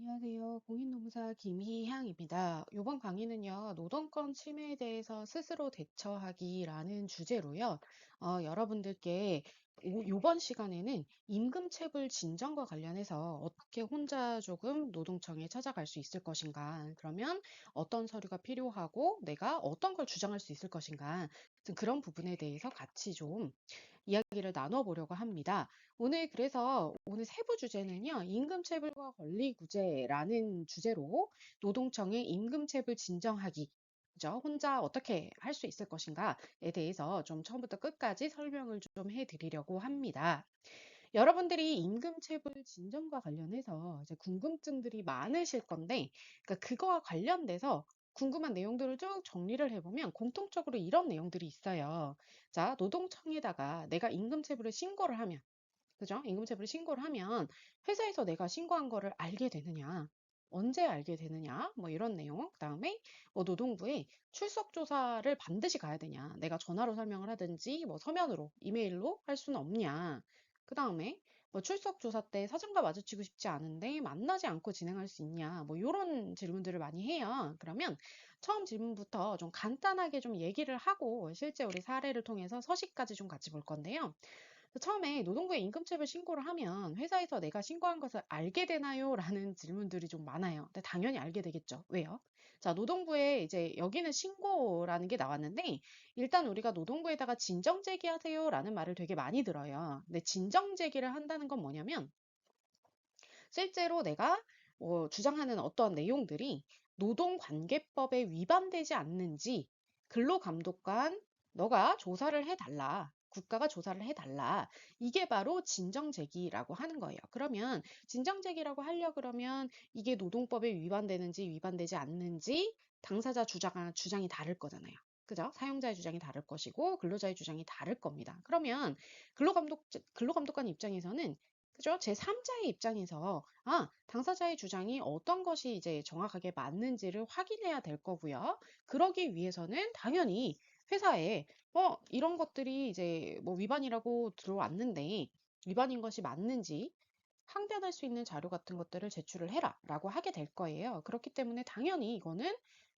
안녕하세요. 공인노무사 김희향입니다. 이번 강의는요, 노동권 침해에 대해서 스스로 대처하기라는 주제로요, 여러분들께 이번 시간에는 임금체불 진정과 관련해서 어떻게 혼자 조금 노동청에 찾아갈 수 있을 것인가, 그러면 어떤 서류가 필요하고 내가 어떤 걸 주장할 수 있을 것인가, 그런 부분에 대해서 같이 좀 이야기를 나눠보려고 합니다. 오늘 세부 주제는요, 임금체불과 권리구제라는 주제로 노동청의 임금체불 진정하기, 그죠? 혼자 어떻게 할 수 있을 것인가에 대해서 좀 처음부터 끝까지 설명을 좀 해드리려고 합니다. 여러분들이 임금체불 진정과 관련해서 이제 궁금증들이 많으실 건데, 그러니까 그거와 관련돼서 궁금한 내용들을 쭉 정리를 해보면 공통적으로 이런 내용들이 있어요. 자, 노동청에다가 내가 임금체불을 신고를 하면, 그죠? 임금체불을 신고를 하면 회사에서 내가 신고한 거를 알게 되느냐? 언제 알게 되느냐? 뭐 이런 내용. 그다음에 뭐 노동부에 출석 조사를 반드시 가야 되냐? 내가 전화로 설명을 하든지 뭐 서면으로, 이메일로 할 수는 없냐? 그다음에 뭐 출석 조사 때 사장과 마주치고 싶지 않은데 만나지 않고 진행할 수 있냐? 뭐 이런 질문들을 많이 해요. 그러면 처음 질문부터 좀 간단하게 좀 얘기를 하고 실제 우리 사례를 통해서 서식까지 좀 같이 볼 건데요. 처음에 노동부에 임금체불 신고를 하면 회사에서 내가 신고한 것을 알게 되나요? 라는 질문들이 좀 많아요. 근데 당연히 알게 되겠죠. 왜요? 자, 노동부에 이제 여기는 신고라는 게 나왔는데 일단 우리가 노동부에다가 진정 제기하세요 라는 말을 되게 많이 들어요. 근데 진정 제기를 한다는 건 뭐냐면 실제로 내가 주장하는 어떤 내용들이 노동관계법에 위반되지 않는지 근로감독관 너가 조사를 해달라. 국가가 조사를 해달라. 이게 바로 진정제기라고 하는 거예요. 그러면 진정제기라고 하려 그러면 이게 노동법에 위반되는지 위반되지 않는지 당사자 주장이 다를 거잖아요. 그죠? 사용자의 주장이 다를 것이고 근로자의 주장이 다를 겁니다. 그러면 근로감독관 입장에서는 그죠? 제3자의 입장에서 당사자의 주장이 어떤 것이 이제 정확하게 맞는지를 확인해야 될 거고요. 그러기 위해서는 당연히 회사에 이런 것들이 이제 뭐 위반이라고 들어왔는데 위반인 것이 맞는지 항변할 수 있는 자료 같은 것들을 제출을 해라라고 하게 될 거예요. 그렇기 때문에 당연히 이거는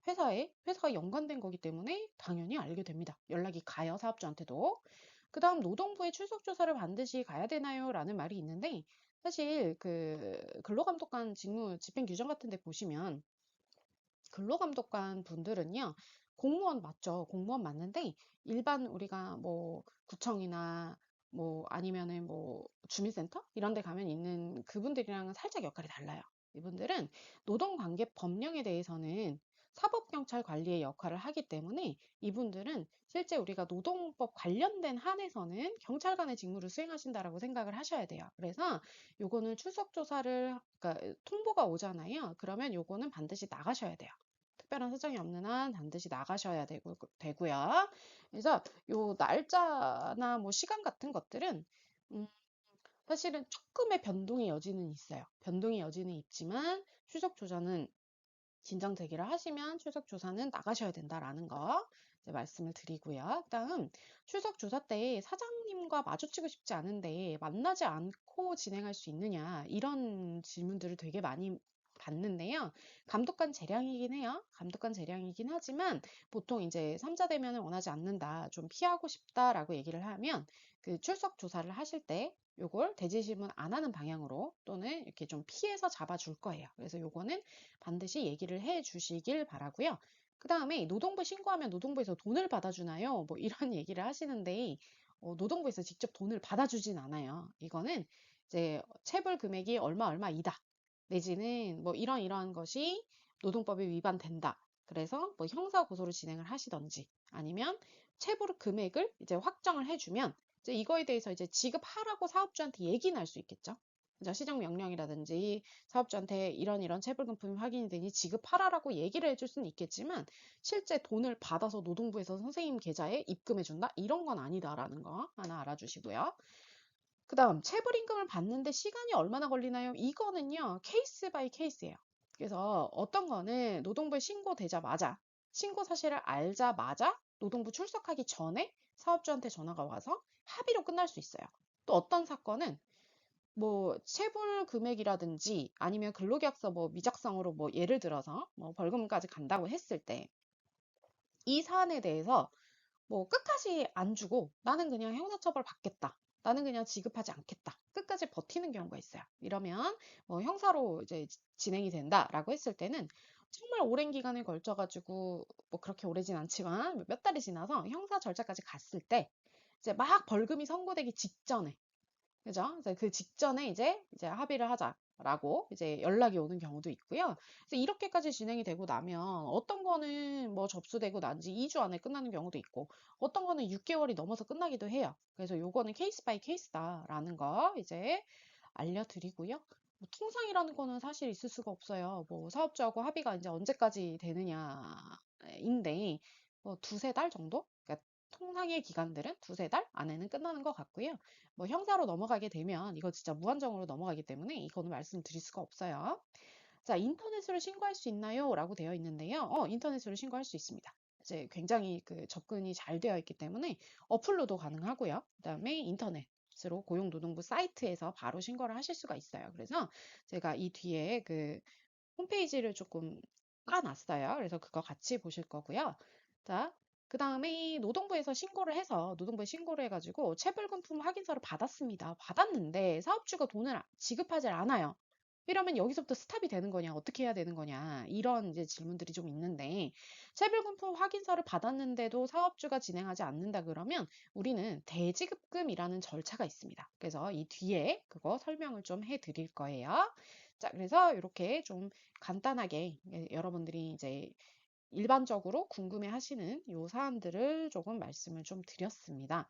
회사가 연관된 거기 때문에 당연히 알게 됩니다. 연락이 가요, 사업주한테도. 그다음 노동부에 출석 조사를 반드시 가야 되나요? 라는 말이 있는데 사실 그 근로감독관 직무 집행 규정 같은 데 보시면 근로감독관 분들은요, 공무원 맞죠? 공무원 맞는데, 일반 우리가 뭐, 구청이나 뭐, 아니면은 뭐, 주민센터? 이런 데 가면 있는 그분들이랑은 살짝 역할이 달라요. 이분들은 노동관계 법령에 대해서는 사법경찰 관리의 역할을 하기 때문에 이분들은 실제 우리가 노동법 관련된 한에서는 경찰관의 직무를 수행하신다라고 생각을 하셔야 돼요. 그래서 요거는 출석조사를, 그러니까 통보가 오잖아요. 그러면 요거는 반드시 나가셔야 돼요. 특별한 사정이 없는 한 반드시 나가셔야 되고요. 그래서 요 날짜나 뭐 시간 같은 것들은 음, 사실은 조금의 변동의 여지는 있어요. 변동의 여지는 있지만 추석 조사는 진정 제기를 하시면 출석 조사는 나가셔야 된다라는 거 이제 말씀을 드리고요. 그다음 출석 조사 때 사장님과 마주치고 싶지 않은데 만나지 않고 진행할 수 있느냐 이런 질문들을 되게 많이 받는데요. 감독관 재량이긴 해요. 감독관 재량이긴 하지만 보통 이제 3자 대면을 원하지 않는다, 좀 피하고 싶다라고 얘기를 하면 그 출석 조사를 하실 때 요걸 대지질문 안 하는 방향으로 또는 이렇게 좀 피해서 잡아줄 거예요. 그래서 요거는 반드시 얘기를 해 주시길 바라고요. 그 다음에 노동부 신고하면 노동부에서 돈을 받아주나요? 뭐 이런 얘기를 하시는데 노동부에서 직접 돈을 받아주진 않아요. 이거는 이제 체불 금액이 얼마이다. 내지는 뭐 이런 것이 노동법에 위반된다. 그래서 뭐 형사 고소를 진행을 하시던지 아니면 체불 금액을 이제 확정을 해주면 이제 이거에 대해서 이제 지급하라고 사업주한테 얘기는 할 수 있겠죠. 그죠? 시정명령이라든지 사업주한테 이런 체불금품이 확인이 되니 지급하라라고 얘기를 해줄 수는 있겠지만 실제 돈을 받아서 노동부에서 선생님 계좌에 입금해준다? 이런 건 아니다라는 거 하나 알아주시고요. 그 다음 체불임금을 받는데 시간이 얼마나 걸리나요? 이거는요 케이스 바이 케이스예요. 그래서 어떤 거는 노동부에 신고되자마자 신고 사실을 알자마자 노동부 출석하기 전에 사업주한테 전화가 와서 합의로 끝날 수 있어요. 또 어떤 사건은 뭐 체불 금액이라든지 아니면 근로계약서 뭐 미작성으로 뭐 예를 들어서 뭐 벌금까지 간다고 했을 때 이 사안에 대해서 뭐 끝까지 안 주고 나는 그냥 형사처벌 받겠다. 나는 그냥 지급하지 않겠다. 끝까지 버티는 경우가 있어요. 이러면 뭐 형사로 이제 진행이 된다라고 했을 때는 정말 오랜 기간을 걸쳐가지고 뭐 그렇게 오래진 않지만 몇 달이 지나서 형사 절차까지 갔을 때 이제 막 벌금이 선고되기 직전에 그죠? 그래서 그 직전에 이제 합의를 하자라고 이제 연락이 오는 경우도 있고요. 그래서 이렇게까지 진행이 되고 나면 어떤 거는 뭐 접수되고 난 지 2주 안에 끝나는 경우도 있고 어떤 거는 6개월이 넘어서 끝나기도 해요. 그래서 요거는 케이스 바이 케이스다라는 거 이제 알려드리고요. 뭐 통상이라는 거는 사실 있을 수가 없어요. 뭐 사업주하고 합의가 이제 언제까지 되느냐인데 뭐 두세 달 정도? 그러니까 통상의 기간들은 두세 달 안에는 끝나는 것 같고요. 뭐 형사로 넘어가게 되면 이거 진짜 무한정으로 넘어가기 때문에 이거는 말씀드릴 수가 없어요. 자, 인터넷으로 신고할 수 있나요? 라고 되어 있는데요. 인터넷으로 신고할 수 있습니다. 이제 굉장히 그 접근이 잘 되어 있기 때문에 어플로도 가능하고요. 그다음에 인터넷으로 고용노동부 사이트에서 바로 신고를 하실 수가 있어요. 그래서 제가 이 뒤에 그 홈페이지를 조금 까놨어요. 그래서 그거 같이 보실 거고요. 자, 그 다음에 노동부에서 신고를 해서 노동부에 신고를 해가지고 체불금품 확인서를 받았습니다. 받았는데 사업주가 돈을 지급하지 않아요. 이러면 여기서부터 스탑이 되는 거냐, 어떻게 해야 되는 거냐, 이런 이제 질문들이 좀 있는데, 체불금품 확인서를 받았는데도 사업주가 진행하지 않는다 그러면 우리는 대지급금이라는 절차가 있습니다. 그래서 이 뒤에 그거 설명을 좀 해드릴 거예요. 자, 그래서 이렇게 좀 간단하게 여러분들이 이제 일반적으로 궁금해 하시는 요 사안들을 조금 말씀을 좀 드렸습니다.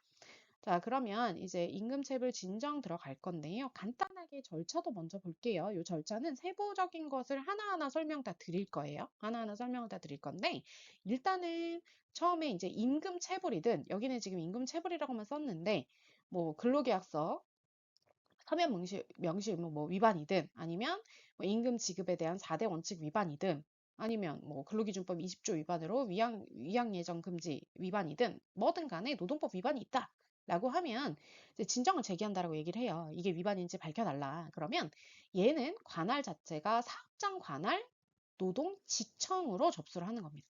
자, 그러면 이제 임금체불 진정 들어갈 건데요. 간단하게 절차도 먼저 볼게요. 이 절차는 세부적인 것을 하나하나 설명 다 드릴 거예요. 하나하나 설명을 다 드릴 건데, 일단은 처음에 이제 임금체불이든, 여기는 지금 임금체불이라고만 썼는데, 뭐 근로계약서, 서면 명시 의무 뭐 위반이든, 아니면 뭐 임금 지급에 대한 4대 원칙 위반이든, 아니면 뭐 근로기준법 20조 위반으로 위양 예정 금지 위반이든 뭐든 간에 노동법 위반이 있다. 라고 하면 이제 진정을 제기한다라고 얘기를 해요. 이게 위반인지 밝혀달라. 그러면 얘는 관할 자체가 사업장 관할 노동지청으로 접수를 하는 겁니다.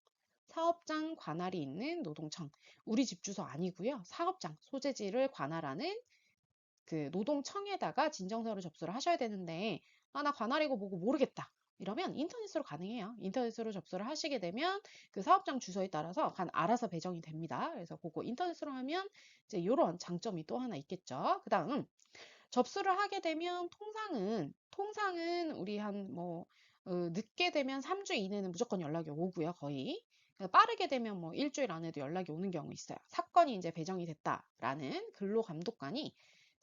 사업장 관할이 있는 노동청. 우리 집 주소 아니고요. 사업장 소재지를 관할하는 그 노동청에다가 진정서를 접수를 하셔야 되는데 나 관할이고 뭐고 모르겠다. 이러면 인터넷으로 가능해요. 인터넷으로 접수를 하시게 되면 그 사업장 주소에 따라서 알아서 배정이 됩니다. 그래서 그거 인터넷으로 하면 이제 이런 장점이 또 하나 있겠죠. 그 다음 접수를 하게 되면 통상은 우리 한 뭐 늦게 되면 3주 이내는 무조건 연락이 오고요. 거의 빠르게 되면 뭐 일주일 안에도 연락이 오는 경우 있어요. 사건이 이제 배정이 됐다라는 근로감독관이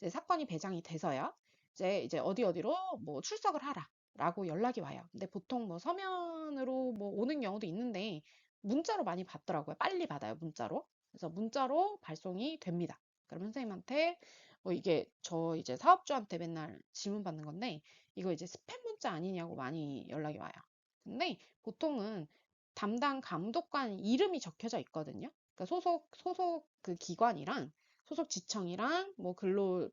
이제 사건이 배정이 돼서요. 이제 어디로 뭐 출석을 하라라고 연락이 와요. 근데 보통 뭐 서면으로 뭐 오는 경우도 있는데 문자로 많이 받더라고요. 빨리 받아요, 문자로. 그래서 문자로 발송이 됩니다. 그럼 선생님한테 뭐 이게 저 이제 사업주한테 맨날 질문 받는 건데 이거 이제 스팸 문자 아니냐고 많이 연락이 와요. 근데 보통은 담당 감독관 이름이 적혀져 있거든요. 그러니까 소속 그 기관이랑 소속 지청이랑 뭐 근로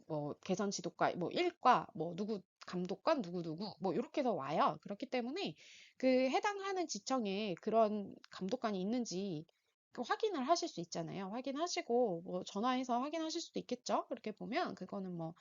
뭐 개선 지도과 뭐 일과 뭐 누구 감독관 누구 뭐 이렇게 해서 와요. 그렇기 때문에 그 해당하는 지청에 그런 감독관이 있는지 그 확인을 하실 수 있잖아요. 확인하시고 뭐 전화해서 확인하실 수도 있겠죠. 그렇게 보면 그거는 뭐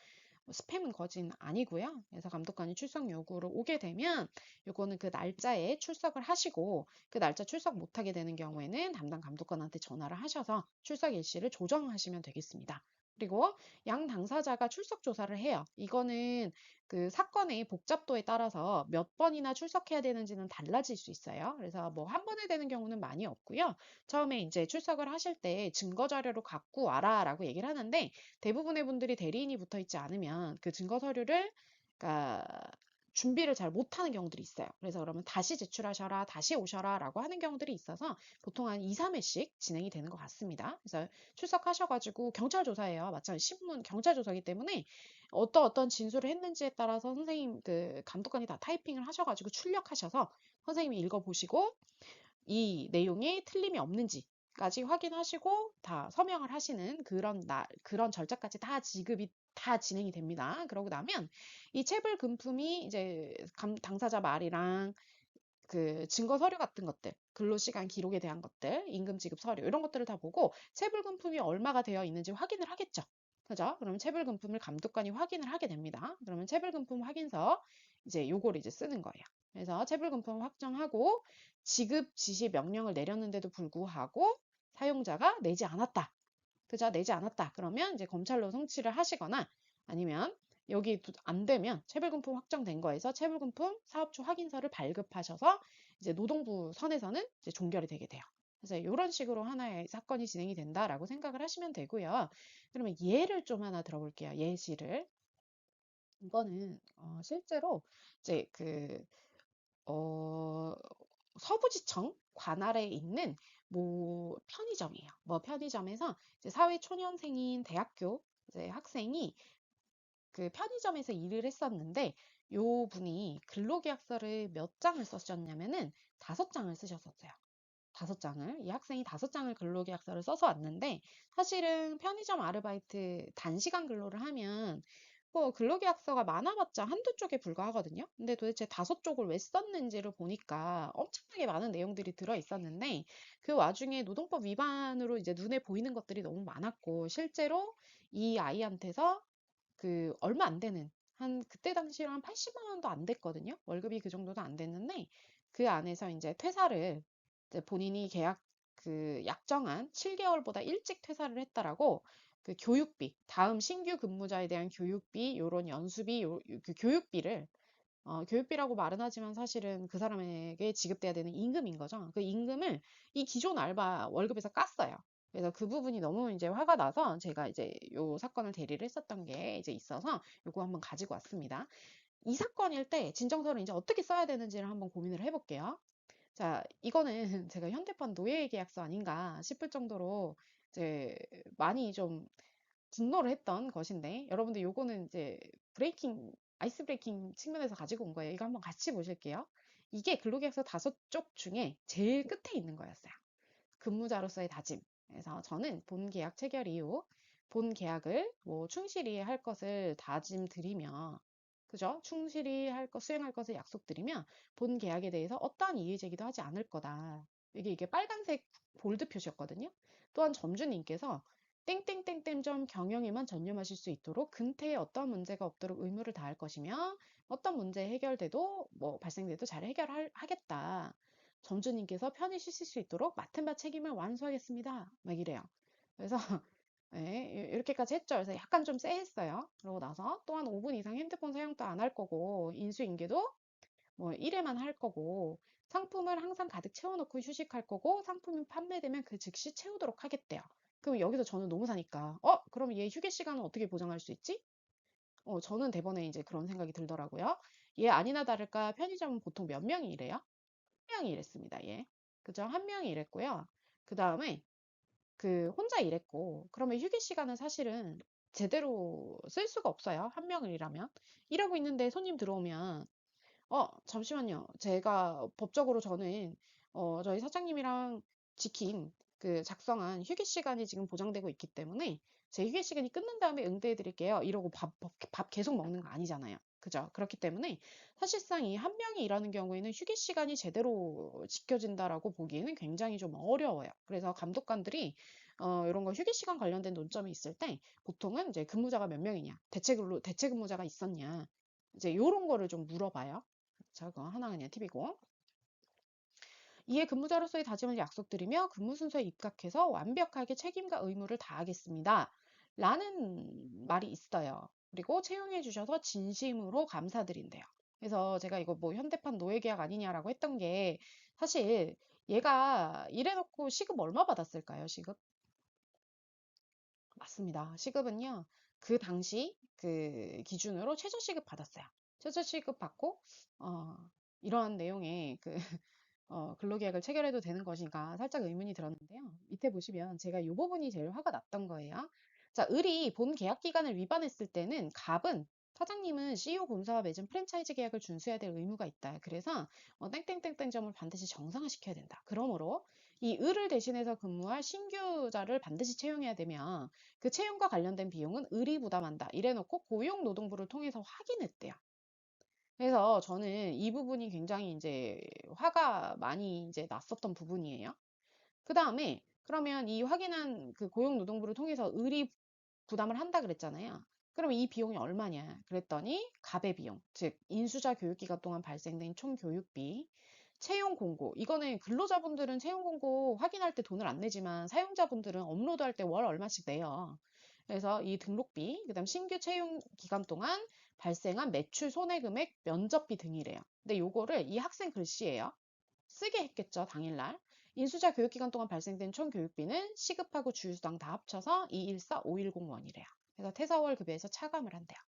스팸은 거진 아니고요. 그래서 감독관이 출석 요구로 오게 되면 요거는 그 날짜에 출석을 하시고 그 날짜 출석 못하게 되는 경우에는 담당 감독관한테 전화를 하셔서 출석 일시를 조정하시면 되겠습니다. 그리고 양 당사자가 출석 조사를 해요. 이거는 그 사건의 복잡도에 따라서 몇 번이나 출석해야 되는지는 달라질 수 있어요. 그래서 뭐 한 번에 되는 경우는 많이 없고요. 처음에 이제 출석을 하실 때 증거 자료로 갖고 와라라고 얘기를 하는데 대부분의 분들이 대리인이 붙어 있지 않으면 그 증거 서류를 그러니까 준비를 잘 못하는 경우들이 있어요. 그래서 그러면 다시 제출하셔라, 다시 오셔라라고 하는 경우들이 있어서 보통 한 2, 3회씩 진행이 되는 것 같습니다. 그래서 출석하셔가지고 경찰 조사예요. 마찬가지 신문 경찰 조사이기 때문에 어떤 진술을 했는지에 따라서 선생님 그 감독관이 다 타이핑을 하셔가지고 출력하셔서 선생님이 읽어보시고 이 내용에 틀림이 없는지까지 확인하시고 다 서명을 하시는 그런 절차까지 다 지급이 다 진행이 됩니다. 그러고 나면 이 체불금품이 이제 당사자 말이랑 그 증거 서류 같은 것들, 근로시간 기록에 대한 것들, 임금 지급 서류 이런 것들을 다 보고 체불금품이 얼마가 되어 있는지 확인을 하겠죠. 그죠? 그러면 체불금품을 감독관이 확인을 하게 됩니다. 그러면 체불금품 확인서 이제 요거를 이제 쓰는 거예요. 그래서 체불금품 확정하고 지급 지시 명령을 내렸는데도 불구하고 사용자가 내지 않았다. 그죠? 내지 않았다. 그러면 이제 검찰로 송치를 하시거나 아니면 여기 안 되면 체불금품 확정된 거에서 체불금품 사업주 확인서를 발급하셔서 이제 노동부 선에서는 이제 종결이 되게 돼요. 그래서 이런 식으로 하나의 사건이 진행이 된다라고 생각을 하시면 되고요. 그러면 예를 좀 하나 들어볼게요. 예시를. 이거는 실제로 이제 어, 서부지청 관할에 있는 뭐 편의점이에요. 뭐 편의점에서 이제 사회초년생인 대학교 이제 학생이 그 편의점에서 일을 했었는데 요 분이 근로계약서를 몇 장을 쓰셨냐면은 5장을 쓰셨었어요. 5장을. 이 학생이 5장을 근로계약서를 써서 왔는데 사실은 편의점 아르바이트 단시간 근로를 하면 뭐 근로계약서가 많아봤자 한두 쪽에 불과하거든요. 근데 도대체 5쪽을 왜 썼는지를 보니까 엄청나게 많은 내용들이 들어 있었는데 그 와중에 노동법 위반으로 이제 눈에 보이는 것들이 너무 많았고 실제로 이 아이한테서 그 얼마 안 되는 한 그때 당시로 한 80만 원도 안 됐거든요. 월급이 그 정도도 안 됐는데 그 안에서 이제 퇴사를 이제 본인이 계약 그 약정한 7개월보다 일찍 퇴사를 했다라고 그 교육비, 다음 신규 근무자에 대한 교육비, 요런 연수비, 그 교육비를 교육비라고 말은 하지만 사실은 그 사람에게 지급돼야 되는 임금인 거죠. 그 임금을 이 기존 알바 월급에서 깠어요. 그래서 그 부분이 너무 이제 화가 나서 제가 이제 요 사건을 대리를 했었던 게 이제 있어서 요거 한번 가지고 왔습니다. 이 사건일 때 진정서를 이제 어떻게 써야 되는지를 한번 고민을 해볼게요. 자, 이거는 제가 현대판 노예 계약서 아닌가 싶을 정도로 이제 많이 좀 분노를 했던 것인데 여러분들 요거는 이제 아이스 브레이킹 측면에서 가지고 온 거예요. 이거 한번 같이 보실게요. 이게 근로계약서 5쪽 중에 제일 끝에 있는 거였어요. 근무자로서의 다짐. 그래서 저는 본 계약 체결 이후 본 계약을 뭐 충실히 할 것을 다짐드리며 그죠? 충실히 수행할 것을 약속드리며 본 계약에 대해서 어떠한 이의 제기도 하지 않을 거다. 이게 빨간색 볼드 표시였거든요. 또한 점주님께서 땡땡땡땡점 경영에만 전념하실 수 있도록 근태에 어떠한 문제가 없도록 의무를 다할 것이며 어떤 문제 해결돼도 뭐 발생돼도 잘 해결하겠다. 점주님께서 편히 쉬실 수 있도록 맡은 바 책임을 완수하겠습니다. 막 이래요. 그래서 네, 이렇게까지 했죠. 그래서 약간 좀 쎄했어요. 그러고 나서 또한 5분 이상 핸드폰 사용도 안 할 거고 인수인계도 뭐 1회만 할 거고 상품을 항상 가득 채워놓고 휴식할 거고 상품이 판매되면 그 즉시 채우도록 하겠대요. 그럼 여기서 저는 노무사니까 그럼 얘 휴게 시간은 어떻게 보장할 수 있지? 저는 대번에 이제 그런 생각이 들더라고요. 얘 아니나 다를까 편의점은 보통 몇 명이 일해요? 한 명이 일했습니다. 얘. 그죠? 한 명이 일했고요. 그 다음에 그 혼자 일했고 그러면 휴게 시간은 사실은 제대로 쓸 수가 없어요. 한 명을 일하면. 일하고 있는데 손님 들어오면 잠시만요. 제가 법적으로 저는 저희 사장님이랑 지킨 그 작성한 휴게 시간이 지금 보장되고 있기 때문에 제 휴게 시간이 끝난 다음에 응대해 드릴게요. 이러고 밥 계속 먹는 거 아니잖아요. 그죠? 그렇기 때문에 사실상 이 한 명이 일하는 경우에는 휴게 시간이 제대로 지켜진다라고 보기에는 굉장히 좀 어려워요. 그래서 감독관들이 이런 거 휴게 시간 관련된 논점이 있을 때 보통은 이제 근무자가 몇 명이냐, 대체 근무자가 있었냐, 이제 요런 거를 좀 물어봐요. 자, 그거 하나 그냥 팁이고. 이에 근무자로서의 다짐을 약속드리며 근무 순서에 입각해서 완벽하게 책임과 의무를 다하겠습니다. 라는 말이 있어요. 그리고 채용해 주셔서 진심으로 감사드린대요. 그래서 제가 이거 뭐 현대판 노예계약 아니냐라고 했던 게 사실 얘가 이래놓고 시급 얼마 받았을까요? 시급? 맞습니다. 시급은요. 그 당시 그 기준으로 최저시급 받았어요. 최저시급 받고 어, 이러한 내용의 근로계약을 체결해도 되는 것인가 살짝 의문이 들었는데요. 밑에 보시면 제가 이 부분이 제일 화가 났던 거예요. 자, 을이 본 계약 기간을 위반했을 때는 갑은 사장님은 CEO 본사와 맺은 프랜차이즈 계약을 준수해야 될 의무가 있다. 그래서 땡땡땡땡점을 반드시 정상화시켜야 된다. 그러므로 이 을을 대신해서 근무할 신규자를 반드시 채용해야 되면 그 채용과 관련된 비용은 을이 부담한다. 이래놓고 고용노동부를 통해서 확인했대요. 그래서 저는 이 부분이 굉장히 이제 화가 많이 이제 났었던 부분이에요. 그 다음에 그러면 이 확인한 그 고용노동부를 통해서 을이 부담을 한다 그랬잖아요. 그럼 이 비용이 얼마냐? 그랬더니 갑의 비용, 즉 인수자 교육기간 동안 발생된 총 교육비, 채용 공고. 이거는 근로자분들은 채용 공고 확인할 때 돈을 안 내지만 사용자분들은 업로드할 때 월 얼마씩 내요. 그래서 이 등록비, 그다음 신규 채용 기간 동안 발생한 매출 손해금액, 면접비 등이래요. 근데 요거를 이 학생 글씨예요. 쓰게 했겠죠, 당일날. 인수자 교육기간 동안 발생된 총 교육비는 시급하고 주휴수당 다 합쳐서 214510원이래요. 그래서 퇴사월 급여에서 차감을 한대요.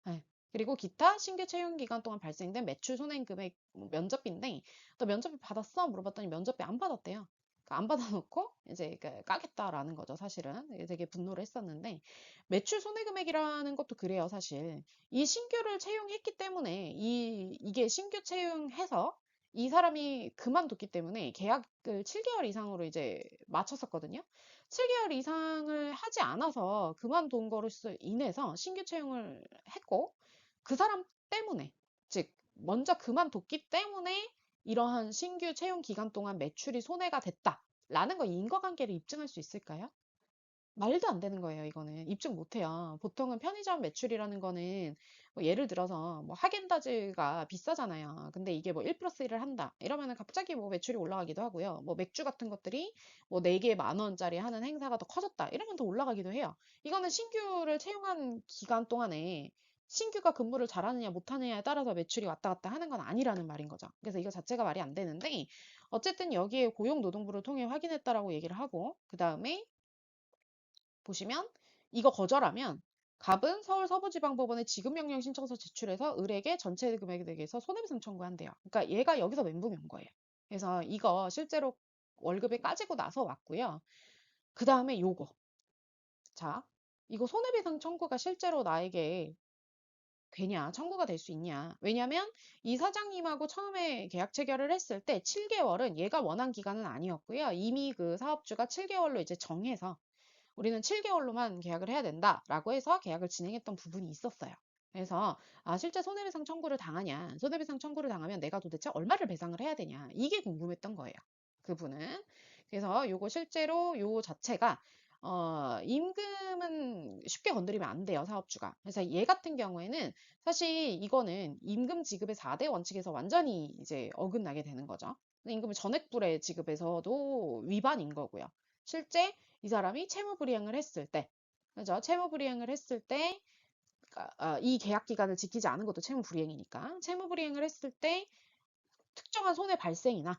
네. 그리고 기타 신규 채용 기간 동안 발생된 매출 손해 금액 면접비인데 너 면접비 받았어? 물어봤더니 면접비 안 받았대요. 그러니까 안 받아놓고 이제 까겠다라는 거죠, 사실은. 되게 분노를 했었는데 매출 손해 금액이라는 것도 그래요, 사실. 이 신규를 채용했기 때문에 이게 신규 채용해서 이 사람이 그만뒀기 때문에 계약을 7개월 이상으로 이제 맞췄었거든요. 7개월 이상을 하지 않아서 그만둔 거로서 인해서 신규 채용을 했고 그 사람 때문에 즉 먼저 그만뒀기 때문에 이러한 신규 채용 기간 동안 매출이 손해가 됐다라는 거 인과관계를 입증할 수 있을까요? 말도 안 되는 거예요, 이거는. 입증 못 해요. 보통은 편의점 매출이라는 거는 뭐 예를 들어서 뭐 하겐다즈가 비싸잖아요. 근데 이게 뭐 1 플러스 1을 한다. 이러면은 갑자기 뭐 매출이 올라가기도 하고요. 뭐 맥주 같은 것들이 뭐 4개 10,000원짜리 하는 행사가 더 커졌다. 이러면 더 올라가기도 해요. 이거는 신규를 채용한 기간 동안에 신규가 근무를 잘하느냐 못하느냐에 따라서 매출이 왔다 갔다 하는 건 아니라는 말인 거죠. 그래서 이거 자체가 말이 안 되는데 어쨌든 여기에 고용노동부를 통해 확인했다라고 얘기를 하고 그 다음에 보시면 이거 거절하면 갑은 서울 서부지방법원에 지급명령 신청서 제출해서 을에게 전체 금액에 대해서 손해배상 청구한대요. 그러니까 얘가 여기서 멘붕이 온 거예요. 그래서 이거 실제로 월급에 까지고 나서 왔고요. 그 다음에 요거. 자, 이거 손해배상 청구가 실제로 나에게 되냐, 청구가 될 수 있냐. 왜냐면 이 사장님하고 처음에 계약 체결을 했을 때 7개월은 얘가 원한 기간은 아니었고요. 이미 그 사업주가 7개월로 이제 정해서 우리는 7개월로만 계약을 해야 된다라고 해서 계약을 진행했던 부분이 있었어요. 그래서 실제 손해배상 청구를 당하냐, 손해배상 청구를 당하면 내가 도대체 얼마를 배상을 해야 되냐, 이게 궁금했던 거예요. 그분은. 그래서 요거 실제로 요 자체가 임금은 쉽게 건드리면 안 돼요, 사업주가. 그래서 얘 같은 경우에는 사실 이거는 임금 지급의 4대 원칙에서 완전히 이제 어긋나게 되는 거죠. 임금을 전액불에 지급해서도 위반인 거고요. 실제 이 사람이 채무불이행을 했을 때, 그죠? 채무불이행을 했을 때, 이 계약 기간을 지키지 않은 것도 채무불이행이니까, 채무불이행을 했을 때 특정한 손해 발생이나,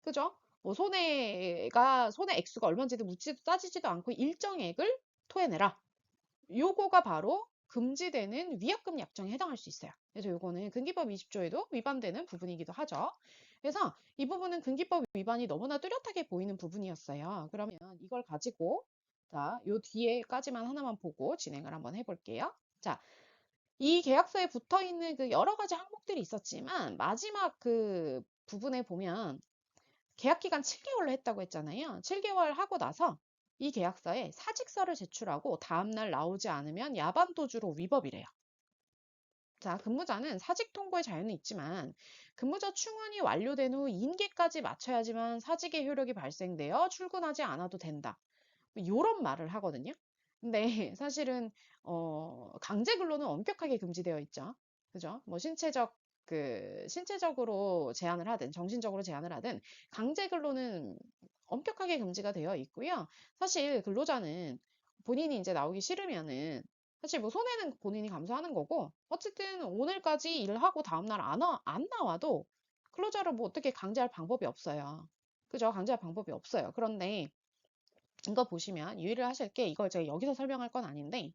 그죠? 뭐 손해 액수가 얼마인지도 묻지도 따지지도 않고 일정액을 토해내라. 요거가 바로 금지되는 위약금 약정에 해당할 수 있어요. 그래서 요거는 근기법 20조에도 위반되는 부분이기도 하죠. 그래서 이 부분은 근기법 위반이 너무나 뚜렷하게 보이는 부분이었어요. 그러면 이걸 가지고 자, 요 뒤에까지만 하나만 보고 진행을 한번 해볼게요. 자, 이 계약서에 붙어 있는 그 여러 가지 항목들이 있었지만 마지막 그 부분에 보면 계약 기간 7개월로 했다고 했잖아요. 7개월 하고 나서 이 계약서에 사직서를 제출하고 다음날 나오지 않으면 야반도주로 위법이래요. 자, 근무자는 사직 통보의 자유는 있지만 근무자 충원이 완료된 후 인계까지 마쳐야지만 사직의 효력이 발생되어 출근하지 않아도 된다. 이런 말을 하거든요. 근데 사실은 강제 근로는 엄격하게 금지되어 있죠. 그죠? 뭐 신체적으로 제한을 하든 정신적으로 제한을 하든 강제 근로는 엄격하게 금지가 되어 있고요. 사실 근로자는 본인이 이제 나오기 싫으면은 사실 뭐 손해는 본인이 감수하는 거고 어쨌든 오늘까지 일을 하고 다음날 안 나와도 근로자를 뭐 어떻게 강제할 방법이 없어요. 그죠? 강제할 방법이 없어요. 그런데 이거 보시면 유의를 하실 게 이걸 제가 여기서 설명할 건 아닌데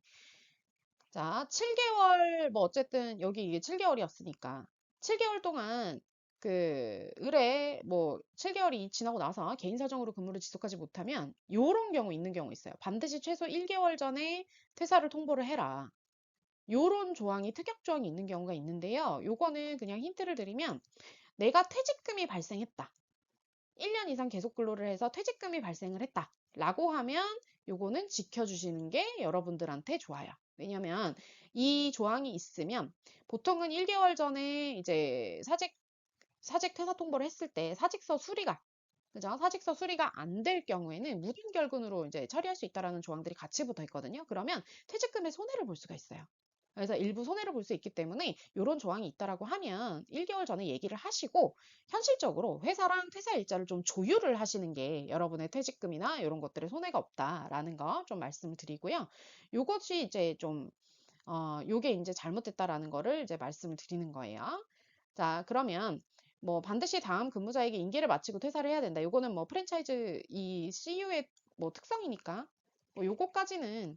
자 7개월 뭐 어쨌든 여기 이게 7개월이었으니까 7개월 동안 그 을에 뭐 7개월이 지나고 나서 개인 사정으로 근무를 지속하지 못하면 요런 경우 있는 경우 있어요. 반드시 최소 1개월 전에 퇴사를 통보를 해라. 요런 조항이 특약 조항이 있는 경우가 있는데요. 요거는 그냥 힌트를 드리면 내가 퇴직금이 발생했다. 1년 이상 계속 근로를 해서 퇴직금이 발생을 했다. 라고 하면 요거는 지켜주시는 게 여러분들한테 좋아요. 왜냐면 이 조항이 있으면 보통은 1개월 전에 이제 사직 퇴사 통보를 했을 때 사직서 수리가 그죠? 사직서 수리가 안 될 경우에는 무분결근으로 이제 처리할 수 있다라는 조항들이 같이 붙어 있거든요. 그러면 퇴직금의 손해를 볼 수가 있어요. 그래서 일부 손해를 볼 수 있기 때문에 이런 조항이 있다라고 하면 1개월 전에 얘기를 하시고 현실적으로 회사랑 퇴사 일자를 좀 조율을 하시는 게 여러분의 퇴직금이나 이런 것들에 손해가 없다라는 거 좀 말씀을 드리고요. 요것이 이제 좀 요게 이제 잘못됐다라는 거를 이제 말씀을 드리는 거예요. 자, 그러면 뭐 반드시 다음 근무자에게 임기를 마치고 퇴사를 해야 된다. 요거는 뭐 프랜차이즈 이 CU의 뭐 특성이니까 뭐 요거까지는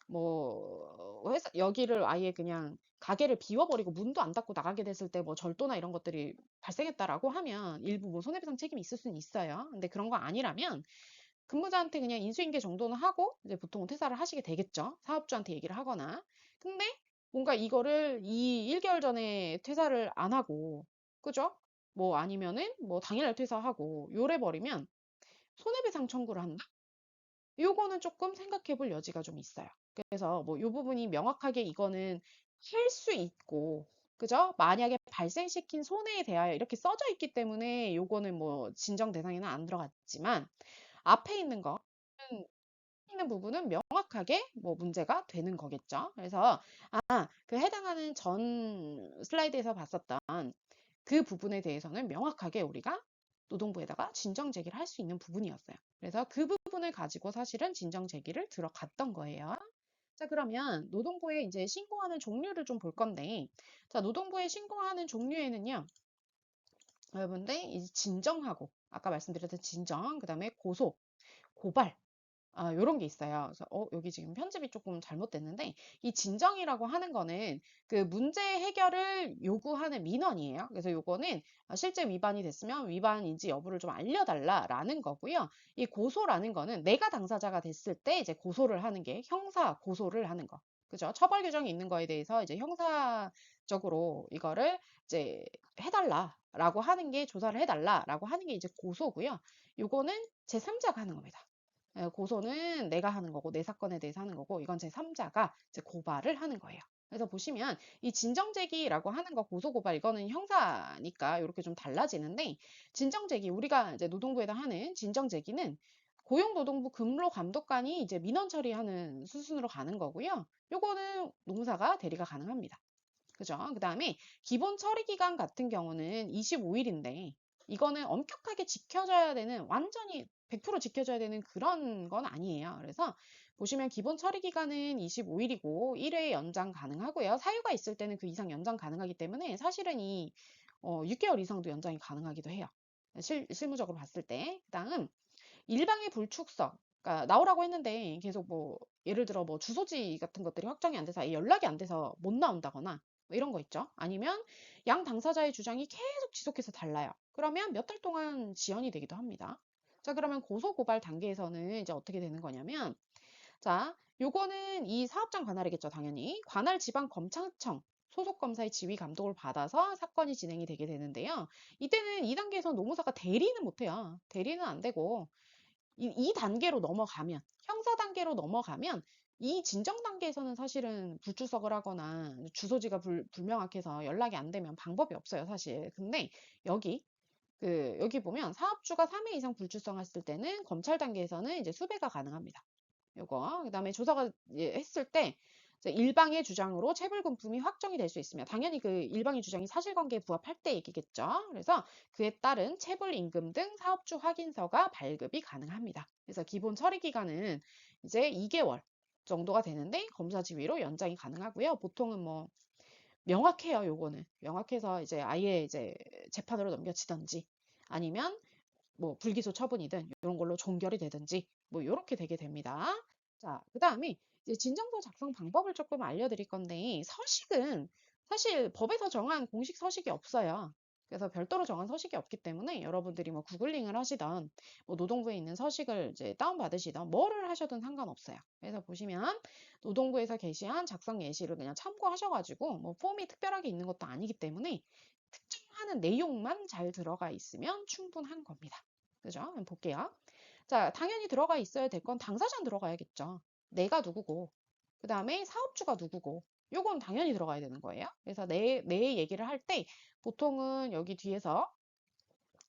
뭐 회사 여기를 아예 그냥 가게를 비워버리고 문도 안 닫고 나가게 됐을 때 뭐 절도나 이런 것들이 발생했다라고 하면 일부 뭐 손해배상 책임이 있을 수는 있어요. 근데 그런 거 아니라면 근무자한테 그냥 인수인계 정도는 하고 이제 보통은 퇴사를 하시게 되겠죠. 사업주한테 얘기를 하거나. 근데 뭔가 이거를 이 1개월 전에 퇴사를 안 하고, 그죠? 뭐 아니면은 뭐 당일날 퇴사하고 요래 버리면 손해배상 청구를 한다? 요거는 조금 생각해 볼 여지가 좀 있어요. 그래서 뭐 요 부분이 명확하게 이거는 할 수 있고, 그죠? 만약에 발생시킨 손해에 대하여 이렇게 써져 있기 때문에 요거는 뭐 진정 대상에는 안 들어갔지만 앞에 있는 거 있는 부분은 명확하게 뭐 문제가 되는 거겠죠. 그래서 그 해당하는 전 슬라이드에서 봤었던 그 부분에 대해서는 명확하게 우리가 노동부에다가 진정 제기를 할 수 있는 부분이었어요. 그래서 그 부분을 가지고 사실은 진정 제기를 들어갔던 거예요. 자, 그러면 노동부에 이제 신고하는 종류를 좀 볼 건데, 자, 노동부에 신고하는 종류에는요, 여러분들 이제 진정하고, 아까 말씀드렸던 진정, 그 다음에 고소, 고발, 요런 게 있어요. 그래서 여기 지금 편집이 조금 잘못됐는데 이 진정이라고 하는 거는 그 문제 해결을 요구하는 민원이에요. 그래서 요거는 실제 위반이 됐으면 위반인지 여부를 좀 알려달라라는 거고요. 이 고소라는 거는 내가 당사자가 됐을 때 이제 고소를 하는 게 형사 고소를 하는 거. 그죠? 처벌 규정이 있는 거에 대해서 이제 형사적으로 이거를 이제 해달라라고 하는 게 조사를 해달라라고 하는 게 이제 고소고요. 요거는 제3자가 하는 겁니다. 고소는 내가 하는 거고 내 사건에 대해서 하는 거고 이건 제3자가 이제 고발을 하는 거예요. 그래서 보시면 이 진정제기라고 하는 거 고소고발 이거는 형사니까 이렇게 좀 달라지는데 진정제기 우리가 이제 노동부에다 하는 진정제기는 고용노동부 근로감독관이 이제 민원 처리하는 수순으로 가는 거고요. 요거는 노무사가 대리가 가능합니다. 그죠? 그 다음에 기본 처리 기간 같은 경우는 25일인데 이거는 엄격하게 지켜져야 되는 완전히 100% 지켜져야 되는 그런 건 아니에요. 그래서 보시면 기본 처리 기간은 25일이고 1회 연장 가능하고요. 사유가 있을 때는 그 이상 연장 가능하기 때문에 사실은 이 6개월 이상도 연장이 가능하기도 해요. 실무적으로 봤을 때. 그다음 일방의 불출석. 그러니까 나오라고 했는데 계속 뭐 예를 들어 뭐 주소지 같은 것들이 확정이 안 돼서 아예 연락이 안 돼서 못 나온다거나 뭐 이런 거 있죠. 아니면 양 당사자의 주장이 계속 지속해서 달라요. 그러면 몇 달 동안 지연이 되기도 합니다. 자, 그러면 고소 고발 단계에서는 이제 어떻게 되는 거냐면 자, 요거는 이 사업장 관할이겠죠, 당연히. 관할 지방 검찰청 소속 검사의 지휘 감독을 받아서 사건이 진행이 되게 되는데요. 이때는 2단계에서 노무사가 대리는 못해요. 대리는 안 되고 이 단계로 넘어가면 형사 단계로 넘어가면 이 진정 단계에서는 사실은 불출석을 하거나 주소지가 불명확해서 연락이 안 되면 방법이 없어요, 사실. 근데 여기 여기 보면 사업주가 3회 이상 불출석했을 때는 검찰 단계에서는 이제 수배가 가능합니다. 요거. 그다음에 조사가 했을 때 일방의 주장으로 체불금품이 확정이 될 수 있으며 당연히 그 일방의 주장이 사실관계에 부합할 때 얘기겠죠. 그래서 그에 따른 체불임금 등 사업주 확인서가 발급이 가능합니다. 그래서 기본 처리 기간은 이제 2개월 정도가 되는데 검사 지휘로 연장이 가능하고요. 보통은 뭐 명확해요, 요거는. 명확해서 이제 아예 이제 재판으로 넘겨지든지 아니면 뭐 불기소 처분이든 이런 걸로 종결이 되든지 뭐 이렇게 되게 됩니다. 자, 그다음에 이제 진정서 작성 방법을 조금 알려드릴 건데 서식은 사실 법에서 정한 공식 서식이 없어요. 그래서 별도로 정한 서식이 없기 때문에 여러분들이 뭐 구글링을 하시던 뭐 노동부에 있는 서식을 이제 다운받으시던 뭐를 하셔도 상관없어요. 그래서 보시면 노동부에서 게시한 작성 예시를 그냥 참고하셔가지고 뭐 폼이 특별하게 있는 것도 아니기 때문에 특정하는 내용만 잘 들어가 있으면 충분한 겁니다. 그죠? 한번 볼게요. 자, 당연히 들어가 있어야 될 건 당사자는 들어가야겠죠. 내가 누구고, 그 다음에 사업주가 누구고, 요건 당연히 들어가야 되는 거예요. 그래서 내 얘기를 할 때 보통은 여기 뒤에서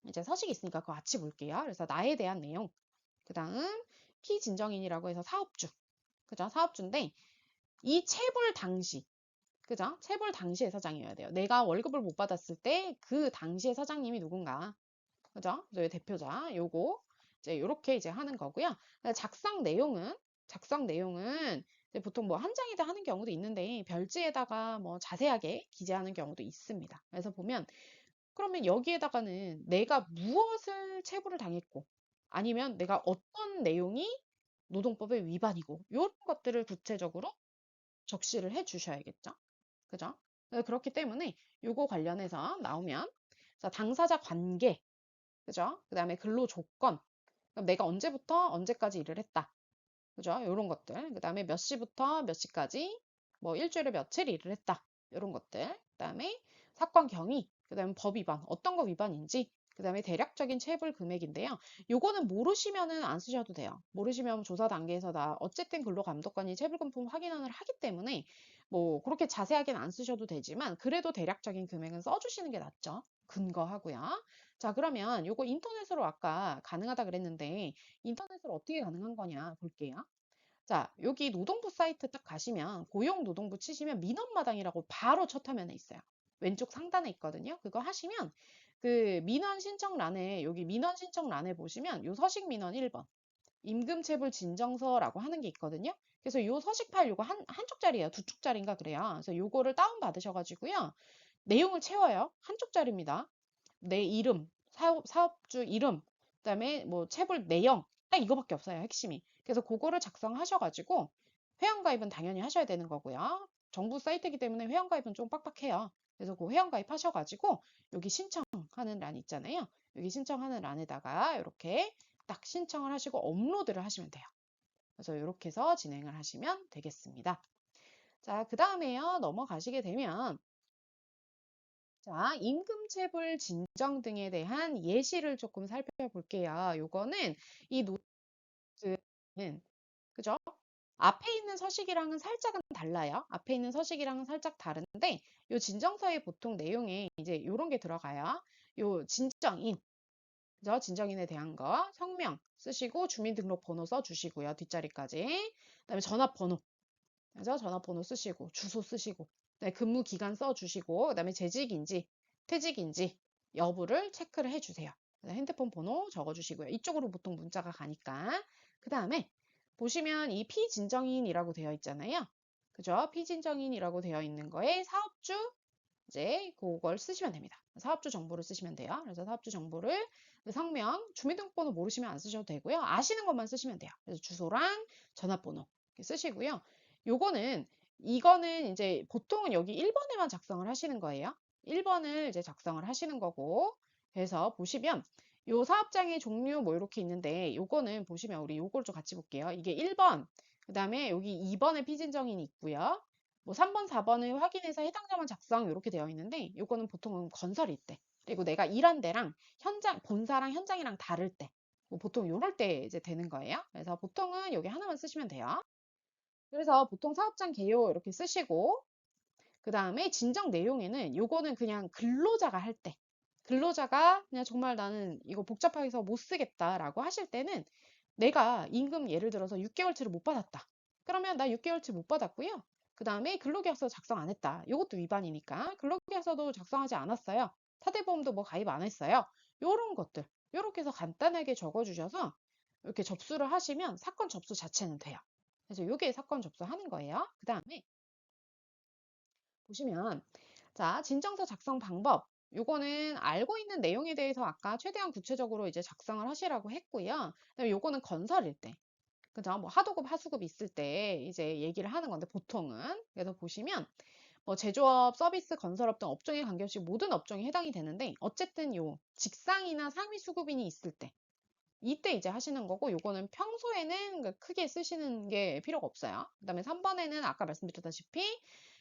이제 서식이 있으니까 그거 같이 볼게요. 그래서 나에 대한 내용, 그 다음 피진정인이라고 해서 사업주, 그죠? 사업주인데 이 체불 당시, 그죠? 체불 당시의 사장이어야 돼요. 내가 월급을 못 받았을 때 그 당시의 사장님이 누군가, 그죠? 저희 대표자 요거 이제 요렇게 이제 하는 거고요. 작성 내용은 이제 보통 뭐 한 장이다 하는 경우도 있는데 별지에다가 뭐 자세하게 기재하는 경우도 있습니다. 그래서 보면 그러면 여기에다가는 내가 무엇을 체불을 당했고 아니면 내가 어떤 내용이 노동법의 위반이고 이런 것들을 구체적으로 적시를 해 주셔야겠죠. 그죠? 그렇기 때문에 요거 관련해서 나오면 자, 당사자 관계, 그죠? 그 다음에 근로 조건, 그럼 내가 언제부터 언제까지 일을 했다. 그죠? 요런 것들. 그 다음에 몇 시부터 몇 시까지, 뭐 일주일에 며칠 일을 했다. 요런 것들. 그 다음에 사건 경위, 그 다음에 법 위반, 어떤 거 위반인지, 그 다음에 대략적인 체불 금액인데요. 요거는 모르시면은 안 쓰셔도 돼요. 모르시면 조사 단계에서 다 어쨌든 근로감독관이 체불금품 확인을 하기 때문에 뭐 그렇게 자세하게는 안 쓰셔도 되지만 그래도 대략적인 금액은 써주시는 게 낫죠. 근거하고요. 자, 그러면 요거 인터넷으로 아까 가능하다 그랬는데 인터넷으로 어떻게 가능한 거냐 볼게요. 자, 여기 노동부 사이트 딱 가시면 고용노동부 치시면 민원마당이라고 바로 첫 화면에 있어요. 왼쪽 상단에 있거든요. 그거 하시면 그 민원 신청란에 여기 민원 신청란에 보시면 요 서식 민원 1번 임금체불 진정서라고 하는 게 있거든요. 그래서 요 서식 파일 요거 한 쪽짜리예요. 두 쪽짜리인가 그래요. 그래서 요거를 다운 받으셔가지고요. 내용을 채워요. 한 쪽짜리입니다. 내 이름, 사업주 이름, 그다음에 뭐 체불 내용 딱 이거밖에 없어요. 핵심이. 그래서 그거를 작성하셔가지고 회원가입은 당연히 하셔야 되는 거고요. 정부 사이트이기 때문에 회원가입은 좀 빡빡해요. 그래서 그 회원가입 하셔가지고 여기 신청하는 欄 있잖아요. 여기 신청하는 란에다가 이렇게 딱 신청을 하시고 업로드를 하시면 돼요. 그래서 이렇게 해서 진행을 하시면 되겠습니다. 자, 그 다음에요. 넘어가시게 되면 자, 임금체불 진정 등에 대한 예시를 조금 살펴볼게요. 요거는 이 노트는 그죠? 앞에 있는 서식이랑은 살짝은 달라요. 앞에 있는 서식이랑은 살짝 다른데 요 진정서의 보통 내용에 이제 요런 게 들어가요. 요 진정인, 그죠? 진정인에 대한 거 성명 쓰시고 주민등록번호 써주시고요. 뒷자리까지. 그다음에 전화번호, 그죠? 전화번호 쓰시고 주소 쓰시고 네, 근무 기간 써주시고 그다음에 재직인지 퇴직인지 여부를 체크를 해주세요. 핸드폰 번호 적어주시고요. 이쪽으로 보통 문자가 가니까 그 다음에 보시면 이 피진정인이라고 되어 있잖아요. 그죠? 피진정인이라고 되어 있는 거에 사업주 이제 그걸 쓰시면 됩니다. 사업주 정보를 쓰시면 돼요. 그래서 사업주 정보를 성명, 주민등록번호 모르시면 안 쓰셔도 되고요. 아시는 것만 쓰시면 돼요. 그래서 주소랑 전화번호 이렇게 쓰시고요. 요거는 이거는 이제 보통은 여기 1번에만 작성을 하시는 거예요. 1번을 이제 작성을 하시는 거고 그래서 보시면 요 사업장의 종류 뭐 이렇게 있는데 요거는 보시면 우리 요걸 좀 같이 볼게요. 이게 1번 그다음에 여기 2번에 피진정인이 있고요. 뭐 3번, 4번을 확인해서 해당자만 작성 이렇게 되어 있는데 요거는 보통은 건설일 때 그리고 내가 일한 데랑 현장 본사랑 현장이랑 다를 때 뭐 보통 요럴 때 이제 되는 거예요. 그래서 보통은 여기 하나만 쓰시면 돼요. 그래서 보통 사업장 개요 이렇게 쓰시고 그 다음에 진정 내용에는 요거는 그냥 근로자가 할 때 근로자가 그냥 정말 나는 이거 복잡하게 해서 못 쓰겠다라고 하실 때는 내가 임금 예를 들어서 6개월치를 못 받았다. 그러면 나 6개월치 못 받았고요. 그 다음에 근로계약서 작성 안 했다. 이것도 위반이니까 근로계약서도 작성하지 않았어요. 사대보험도 뭐 가입 안 했어요. 요런 것들 요렇게 해서 간단하게 적어주셔서 이렇게 접수를 하시면 사건 접수 자체는 돼요. 그래서 요게 사건 접수하는 거예요. 그 다음에 보시면 자, 진정서 작성 방법. 요거는 알고 있는 내용에 대해서 아까 최대한 구체적으로 이제 작성을 하시라고 했고요. 그다음에 요거는 건설일 때. 그죠? 뭐 하도급, 하수급 있을 때 이제 얘기를 하는 건데 보통은. 그래서 보시면 뭐 제조업, 서비스, 건설업 등 업종에 관계없이 모든 업종에 해당이 되는데 어쨌든 요 직상이나 상위 수급인이 있을 때 이때 이제 하시는 거고 요거는 평소에는 크게 쓰시는 게 필요가 없어요. 그다음에 3번에는 아까 말씀드렸다시피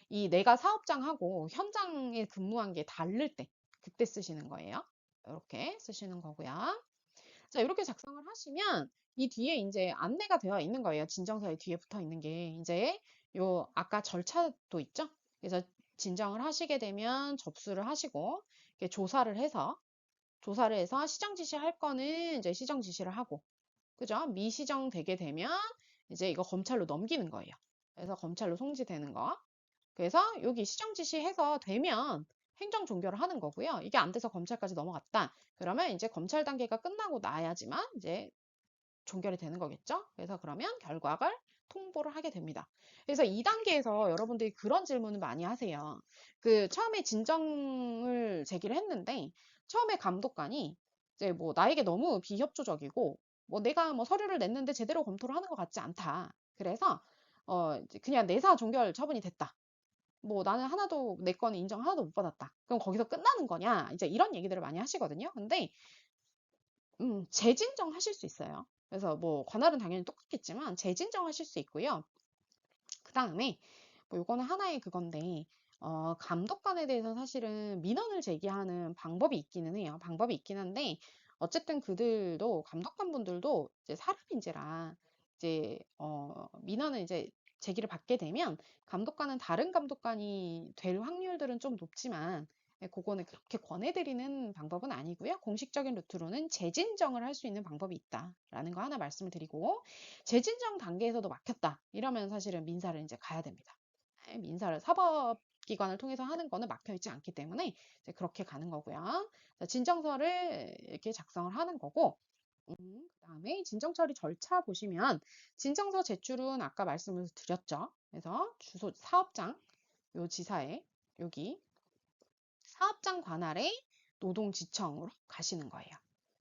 이 내가 사업장하고 현장에 근무한 게 다를 때 그때 쓰시는 거예요. 이렇게 쓰시는 거고요. 자, 이렇게 작성을 하시면 이 뒤에 이제 안내가 되어 있는 거예요. 진정서에 뒤에 붙어 있는 게 이제 요 아까 절차도 있죠. 그래서 진정을 하시게 되면 접수를 하시고 이렇게 조사를 해서 시정 지시할 거는 이제 시정 지시를 하고 그죠? 미시정 되게 되면 이제 이거 검찰로 넘기는 거예요. 그래서 검찰로 송치되는 거. 그래서 여기 시정 지시해서 되면 행정 종결을 하는 거고요. 이게 안 돼서 검찰까지 넘어갔다. 그러면 이제 검찰 단계가 끝나고 나야지만 이제 종결이 되는 거겠죠? 그래서 그러면 결과를 통보를 하게 됩니다. 그래서 2단계에서 여러분들이 그런 질문을 많이 하세요. 그 처음에 진정을 제기를 했는데 처음에 감독관이 이제 뭐 나에게 너무 비협조적이고 뭐 내가 뭐 서류를 냈는데 제대로 검토를 하는 것 같지 않다. 그래서 이제 그냥 내사 종결 처분이 됐다. 뭐 나는 하나도 내 거는 인정 하나도 못 받았다. 그럼 거기서 끝나는 거냐? 이제 이런 얘기들을 많이 하시거든요. 근데 재진정 하실 수 있어요. 그래서 뭐 관할은 당연히 똑같겠지만 재진정 하실 수 있고요. 그 다음에 뭐 요거는 하나의 그건데 감독관에 대해서 사실은 민원을 제기하는 방법이 있기는 해요. 방법이 있긴 한데 어쨌든 그들도 감독관 분들도 이제 사람인지라 이제 민원을 이제 제기를 받게 되면 감독관은 다른 감독관이 될 확률들은 좀 높지만 그거는 그렇게 권해드리는 방법은 아니고요. 공식적인 루트로는 재진정을 할 수 있는 방법이 있다라는 거 하나 말씀을 드리고 재진정 단계에서도 막혔다. 이러면 사실은 민사를 이제 가야 됩니다. 네, 민사를 사법기관을 통해서 하는 거는 막혀 있지 않기 때문에 이제 그렇게 가는 거고요. 진정서를 이렇게 작성을 하는 거고, 그다음에 진정 처리 절차 보시면 진정서 제출은 아까 말씀을 드렸죠. 그래서 주소 사업장 요 지사에 여기 사업장 관할에 노동지청으로 가시는 거예요.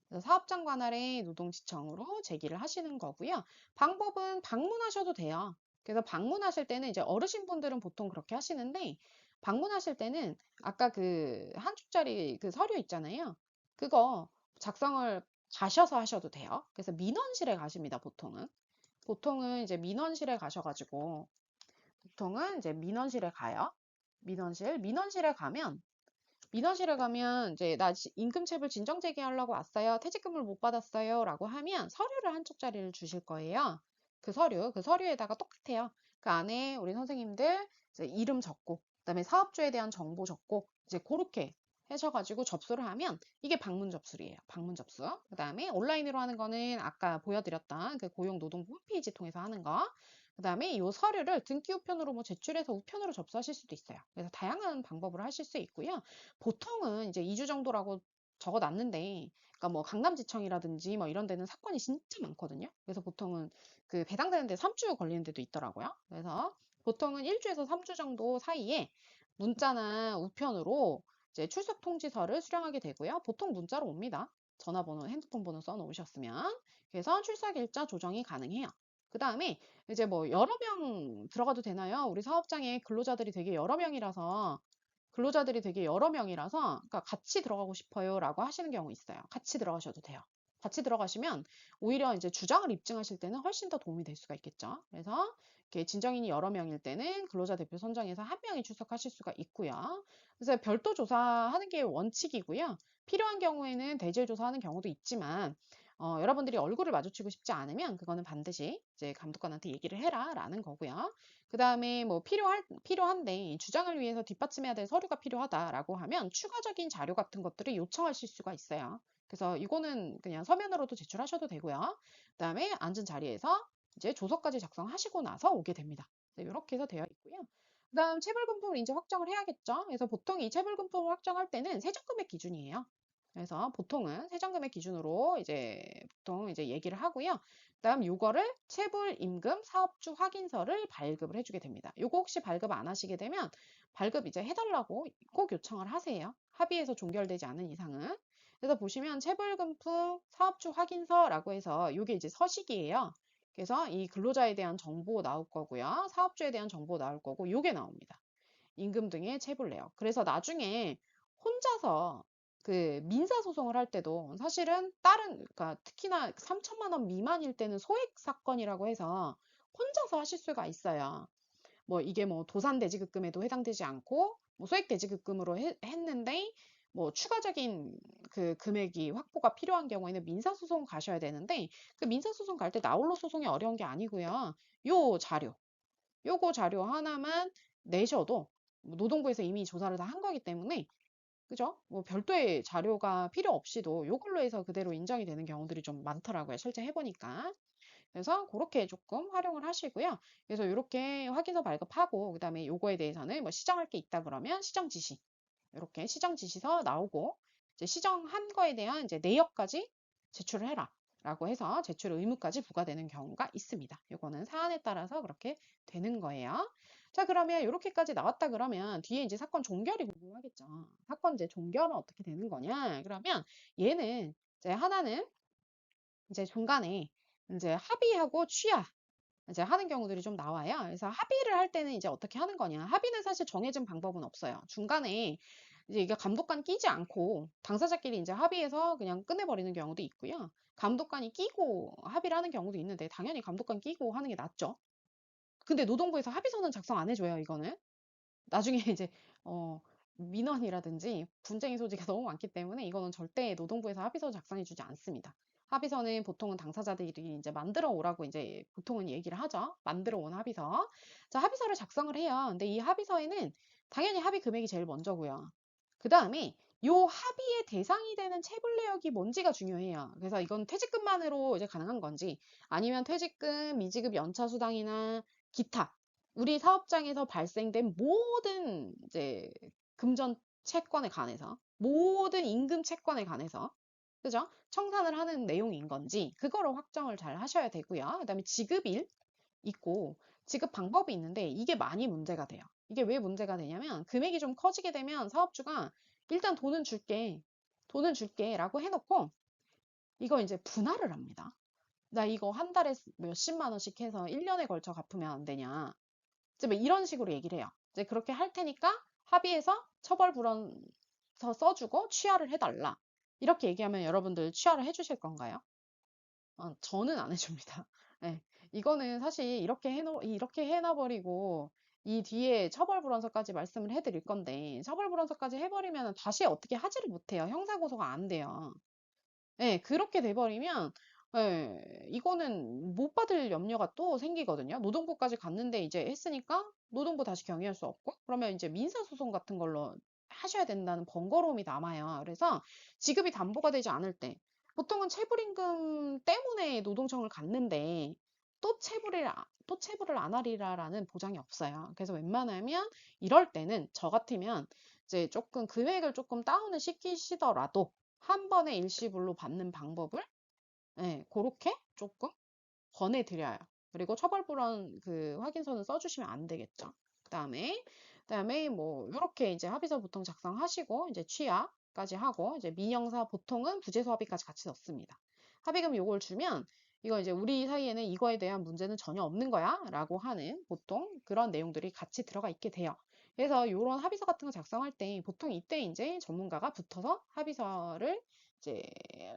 그래서 사업장 관할에 노동지청으로 제기를 하시는 거고요. 방법은 방문하셔도 돼요. 그래서 방문하실 때는 이제 어르신분들은 보통 그렇게 하시는데 방문하실 때는 아까 그 한 쪽짜리 그 서류 있잖아요. 그거 작성을 가셔서 하셔도 돼요. 그래서 민원실에 가십니다, 보통은. 보통은 이제 민원실에 가셔가지고 보통은 이제 민원실에 가요. 민원실에 가면 이제 나 임금체불 진정 제기하려고 왔어요. 퇴직금을 못 받았어요. 라고 하면 서류를 한 쪽짜리를 주실 거예요. 그 서류에다가 똑같아요. 그 안에 우리 선생님들 이제 이름 적고, 그다음에 사업주에 대한 정보 적고, 이제 그렇게 하셔가지고 접수를 하면 이게 방문 접수이에요. 방문 접수. 그다음에 온라인으로 하는 거는 아까 보여드렸던 그 고용노동부 홈페이지 통해서 하는 거. 그다음에 이 서류를 등기 우편으로 뭐 제출해서 우편으로 접수하실 수도 있어요. 그래서 다양한 방법으로 하실 수 있고요. 보통은 이제 2주 정도라고 적어놨는데, 그러니까 뭐 강남지청이라든지 뭐 이런 데는 사건이 진짜 많거든요. 그래서 보통은 그 배당되는데 3주 걸리는 데도 있더라고요. 그래서 보통은 1주에서 3주 정도 사이에 문자나 우편으로 이제 출석 통지서를 수령하게 되고요. 보통 문자로 옵니다. 전화번호, 핸드폰 번호 써놓으셨으면. 그래서 출석 일자 조정이 가능해요. 그 다음에 이제 뭐 여러 명 들어가도 되나요? 우리 사업장에 근로자들이 되게 여러 명이라서 그러니까 같이 들어가고 싶어요라고 하시는 경우 있어요. 같이 들어가셔도 돼요. 같이 들어가시면 오히려 이제 주장을 입증하실 때는 훨씬 더 도움이 될 수가 있겠죠. 그래서 이렇게 진정인이 여러 명일 때는 근로자 대표 선정해서 한 명이 출석하실 수가 있고요. 그래서 별도 조사하는 게 원칙이고요. 필요한 경우에는 대질 조사하는 경우도 있지만 여러분들이 얼굴을 마주치고 싶지 않으면 그거는 반드시 이제 감독관한테 얘기를 해라라는 거고요. 그 다음에 뭐 필요한데 주장을 위해서 뒷받침해야 될 서류가 필요하다라고 하면 추가적인 자료 같은 것들을 요청하실 수가 있어요. 그래서 이거는 그냥 서면으로도 제출하셔도 되고요. 그 다음에 앉은 자리에서 이제 조서까지 작성하시고 나서 오게 됩니다. 이렇게 해서 되어 있고요. 그 다음 체불금품을 이제 확정을 해야겠죠. 그래서 보통 이 체불금품을 확정할 때는 세정금액 기준이에요. 그래서 보통은 세정금액 기준으로 이제 보통 이제 얘기를 하고요. 그다음 요거를 체불 임금 사업주 확인서를 발급을 해주게 됩니다. 요거 혹시 발급 안 하시게 되면 발급 이제 해달라고 꼭 요청을 하세요. 합의해서 종결되지 않은 이상은. 그래서 보시면 체불금품 사업주 확인서라고 해서 요게 이제 서식이에요. 그래서 이 근로자에 대한 정보 나올 거고요. 사업주에 대한 정보 나올 거고 요게 나옵니다. 임금 등의 체불 내역. 그래서 나중에 혼자서 그 민사소송을 할 때도 사실은 그러니까 특히나 3천만 원 미만일 때는 소액 사건이라고 해서 혼자서 하실 수가 있어요. 뭐 이게 뭐 도산대지급금에도 해당되지 않고 뭐 소액대지급금으로 했는데 뭐 추가적인 그 금액이 확보가 필요한 경우에는 민사소송 가셔야 되는데 그 민사소송 갈 때 나홀로 소송이 어려운 게 아니고요. 요거 자료 하나만 내셔도 뭐 노동부에서 이미 조사를 다 한 거기 때문에 그죠? 뭐 별도의 자료가 필요 없이도 요걸로 해서 그대로 인정이 되는 경우들이 좀 많더라고요. 실제 해보니까. 그래서 그렇게 조금 활용을 하시고요. 그래서 이렇게 확인서 발급하고 그다음에 요거에 대해서는 뭐 시정할 게 있다 그러면 시정 지시 이렇게 시정 지시서 나오고 이제 시정한 거에 대한 이제 내역까지 제출을 해라. 라고 해서 제출 의무까지 부과되는 경우가 있습니다. 요거는 사안에 따라서 그렇게 되는 거예요. 자, 그러면 이렇게까지 나왔다 그러면 뒤에 이제 사건 종결이 궁금하겠죠. 사건 이제 종결은 어떻게 되는 거냐? 그러면 얘는 이제 하나는 이제 중간에 이제 합의하고 취하 이제 하는 경우들이 좀 나와요. 그래서 합의를 할 때는 이제 어떻게 하는 거냐. 합의는 사실 정해진 방법은 없어요. 중간에 이제 이게 감독관 끼지 않고 당사자끼리 이제 합의해서 그냥 끝내버리는 경우도 있고요. 감독관이 끼고 합의를 하는 경우도 있는데 당연히 감독관 끼고 하는 게 낫죠. 근데 노동부에서 합의서는 작성 안 해줘요, 이거는. 나중에 이제 어, 민원이라든지 분쟁의 소지가 너무 많기 때문에 이거는 절대 노동부에서 합의서 작성해 주지 않습니다. 합의서는 보통은 당사자들이 이제 만들어 오라고 이제 보통은 얘기를 하죠. 만들어 온 합의서. 자, 합의서를 작성을 해요. 근데 이 합의서에는 당연히 합의 금액이 제일 먼저고요. 그 다음에 요 합의의 대상이 되는 체불 내역이 뭔지가 중요해요. 그래서 이건 퇴직금만으로 이제 가능한 건지 아니면 퇴직금, 미지급 연차 수당이나 기타 우리 사업장에서 발생된 모든 이제 금전 채권에 관해서 모든 임금 채권에 관해서 그죠? 청산을 하는 내용인 건지 그거로 확정을 잘 하셔야 되고요. 그다음에 지급일 있고 지급 방법이 있는데 이게 많이 문제가 돼요. 이게 왜 문제가 되냐면 금액이 좀 커지게 되면 사업주가 일단 돈은 줄게라고 해놓고 이거 이제 분할을 합니다. 나 이거 한 달에 몇십만 원씩 해서 1년에 걸쳐 갚으면 안 되냐. 이제 뭐 이런 식으로 얘기를 해요. 이제 그렇게 할 테니까 합의해서 처벌 불원서 써주고 취하를 해달라. 이렇게 얘기하면 여러분들 취하를 해주실 건가요? 저는 안 해줍니다. 네. 이거는 사실 이렇게 해놔버리고 이 뒤에 처벌 불원서까지 말씀을 해드릴 건데 처벌 불원서까지 해버리면 다시 어떻게 하지를 못해요. 형사고소가 안 돼요. 예, 그렇게 돼버리면, 예, 이거는 못 받을 염려가 또 생기거든요. 노동부까지 갔는데 이제 했으니까 노동부 다시 경위할 수 없고, 그러면 이제 민사소송 같은 걸로 하셔야 된다는 번거로움이 남아요. 그래서 지급이 담보가 되지 않을 때, 보통은 체불임금 때문에 노동청을 갔는데, 또 체불을 안 하리라라는 보장이 없어요. 그래서 웬만하면 이럴 때는 저 같으면 이제 조금 금액을 조금 다운을 시키시더라도 한 번에 일시불로 받는 방법을 예, 그렇게 조금 권해드려요. 그리고 처벌불원 그 확인서는 써주시면 안 되겠죠. 그다음에 뭐 이렇게 이제 합의서 보통 작성하시고 이제 취하까지 하고 이제 민형사 보통은 부재소 합의까지 같이 넣습니다. 합의금 요걸 주면 이거 이제 우리 사이에는 이거에 대한 문제는 전혀 없는 거야라고 하는 보통 그런 내용들이 같이 들어가 있게 돼요. 그래서 이런 합의서 같은 거 작성할 때 보통 이때 이제 전문가가 붙어서 합의서를 이제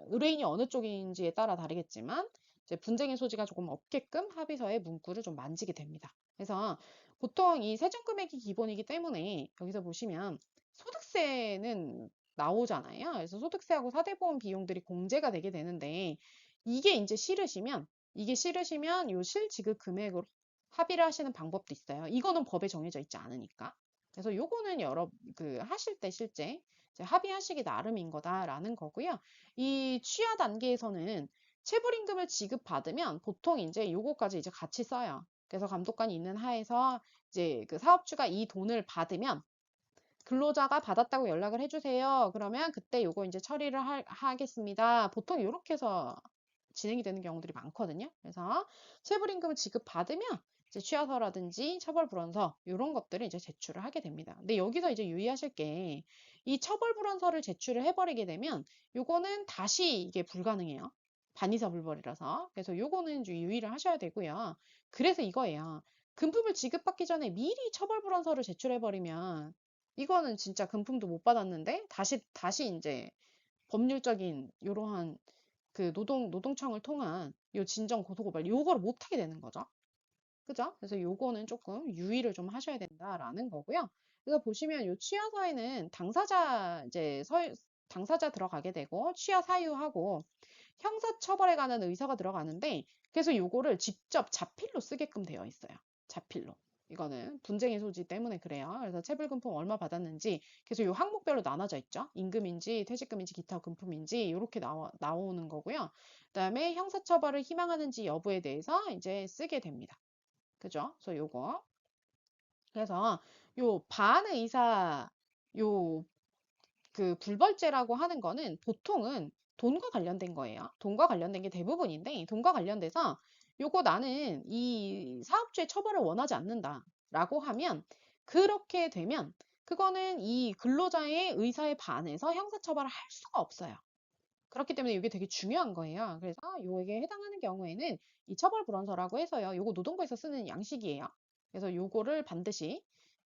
의뢰인이 어느 쪽인지에 따라 다르겠지만 이제 분쟁의 소지가 조금 없게끔 합의서의 문구를 좀 만지게 됩니다. 그래서 보통 이 세전금액이 기본이기 때문에 여기서 보시면 소득세는 나오잖아요. 그래서 소득세하고 사대보험 비용들이 공제가 되게 되는데 이게 싫으시면 요 실지급 금액으로 합의를 하시는 방법도 있어요. 이거는 법에 정해져 있지 않으니까. 그래서 요거는 하실 때 실제 이제 합의하시기 나름인 거다라는 거고요. 이 취하 단계에서는 체불임금을 지급받으면 보통 이제 요거까지 이제 같이 써요. 그래서 감독관이 있는 하에서 이제 그 사업주가 이 돈을 받으면 근로자가 받았다고 연락을 해주세요. 그러면 그때 요거 이제 처리를 하겠습니다. 보통 이렇게 해서 진행이 되는 경우들이 많거든요. 그래서 체불임금을 지급받으면 이제 취하서라든지 처벌불원서 이런 것들을 이제 제출을 하게 됩니다. 근데 여기서 이제 유의하실 게 이 처벌불원서를 제출을 해버리게 되면 요거는 다시 이게 불가능해요. 반의사 불벌이라서. 그래서 요거는 좀 유의를 하셔야 되고요. 그래서 이거예요. 금품을 지급받기 전에 미리 처벌 불원서를 제출해버리면 이거는 진짜 금품도 못 받았는데 다시 이제 법률적인 이러한 그 노동청을 통한 요 진정 고소고발 요거를 못 하게 되는 거죠. 그죠? 그래서 요거는 조금 유의를 좀 하셔야 된다라는 거고요. 그래서 보시면 요 취하 사유는 당사자 들어가게 되고 취하 사유하고 형사 처벌에 관한 의사가 들어가는데 그래서 요거를 직접 자필로 쓰게끔 되어 있어요. 자필로. 이거는 분쟁의 소지 때문에 그래요. 그래서 체불금품 얼마 받았는지 그래서 요 항목별로 나눠져 있죠. 임금인지 퇴직금인지 기타 금품인지 이렇게 나오는 거고요. 그다음에 형사처벌을 희망하는지 여부에 대해서 이제 쓰게 됩니다. 그죠? 그래서 요거. 그래서 요 반의사 요 그 불벌죄라고 하는 거는 보통은 돈과 관련된 거예요. 돈과 관련된 게 대부분인데 돈과 관련돼서 요거 나는 이 사업주의 처벌을 원하지 않는다라고 하면 그렇게 되면 그거는 이 근로자의 의사에 반해서 형사처벌을 할 수가 없어요. 그렇기 때문에 이게 되게 중요한 거예요. 그래서 요게 해당하는 경우에는 이 처벌 불원서라고 해서요. 요거 노동부에서 쓰는 양식이에요. 그래서 요거를 반드시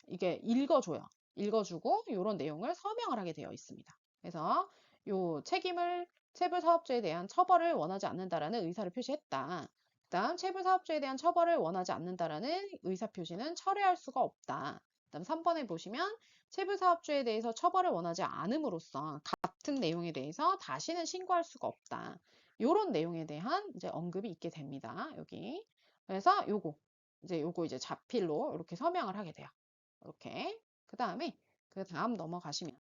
이게 읽어줘요. 읽어주고 요런 내용을 서명을 하게 되어 있습니다. 그래서 요 책임을 체불사업주에 대한 처벌을 원하지 않는다라는 의사를 표시했다. 그다음 체불사업주에 대한 처벌을 원하지 않는다라는 의사 표시는 철회할 수가 없다. 그다음 3번에 보시면 체불사업주에 대해서 처벌을 원하지 않음으로써 같은 내용에 대해서 다시는 신고할 수가 없다. 요런 내용에 대한 이제 언급이 있게 됩니다. 여기. 그래서 요거 이제 자필로 이렇게 서명을 하게 돼요. 이렇게. 그 다음 넘어가시면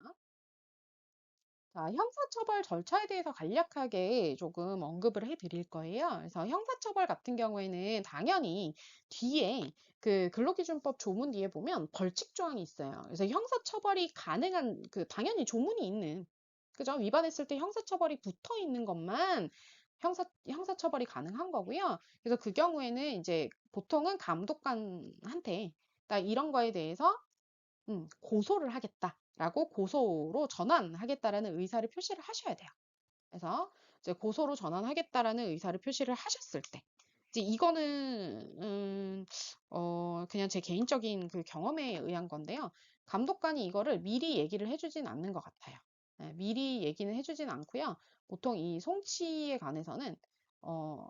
자, 형사처벌 절차에 대해서 간략하게 조금 언급을 해드릴 거예요. 그래서 형사처벌 같은 경우에는 당연히 뒤에 그 근로기준법 조문 뒤에 보면 벌칙 조항이 있어요. 그래서 형사처벌이 가능한 그 당연히 조문이 있는 그죠? 위반했을 때 형사처벌이 붙어 있는 것만 형사처벌이 가능한 거고요. 그래서 그 경우에는 이제 보통은 감독관한테 나 이런 거에 대해서 고소를 하겠다라고 고소로 전환하겠다라는 의사를 표시를 하셔야 돼요. 그래서 이제 고소로 전환하겠다라는 의사를 표시를 하셨을 때 이제 이거는 그냥 제 개인적인 그 경험에 의한 건데요. 감독관이 이거를 미리 얘기를 해주진 않는 것 같아요. 네, 미리 얘기는 해주진 않고요. 보통 이 송치에 관해서는 어,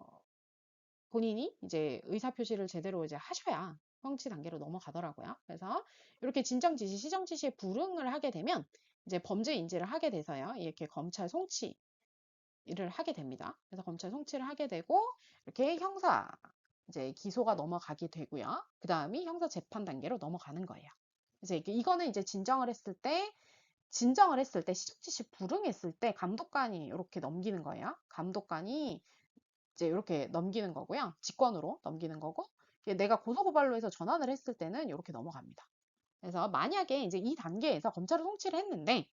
본인이 이제 의사표시를 제대로 이제 하셔야 성취 단계로 넘어가더라고요. 그래서 이렇게 진정 지시, 시정 지시에 불응을 하게 되면 이제 범죄 인지를 하게 돼서요. 이렇게 검찰 송치를 하게 됩니다. 그래서 검찰 송치를 하게 되고 이렇게 형사 이제 기소가 넘어가게 되고요. 그 다음이 형사 재판 단계로 넘어가는 거예요. 그래서 이거는 이제 진정을 했을 때 시정 지시 불응했을 때 감독관이 이렇게 넘기는 거예요. 감독관이 이제 이렇게 넘기는 거고요. 직권으로 넘기는 거고 내가 고소고발로 해서 전환을 했을 때는 이렇게 넘어갑니다. 그래서 만약에 이제 이 단계에서 검찰을 송치를 했는데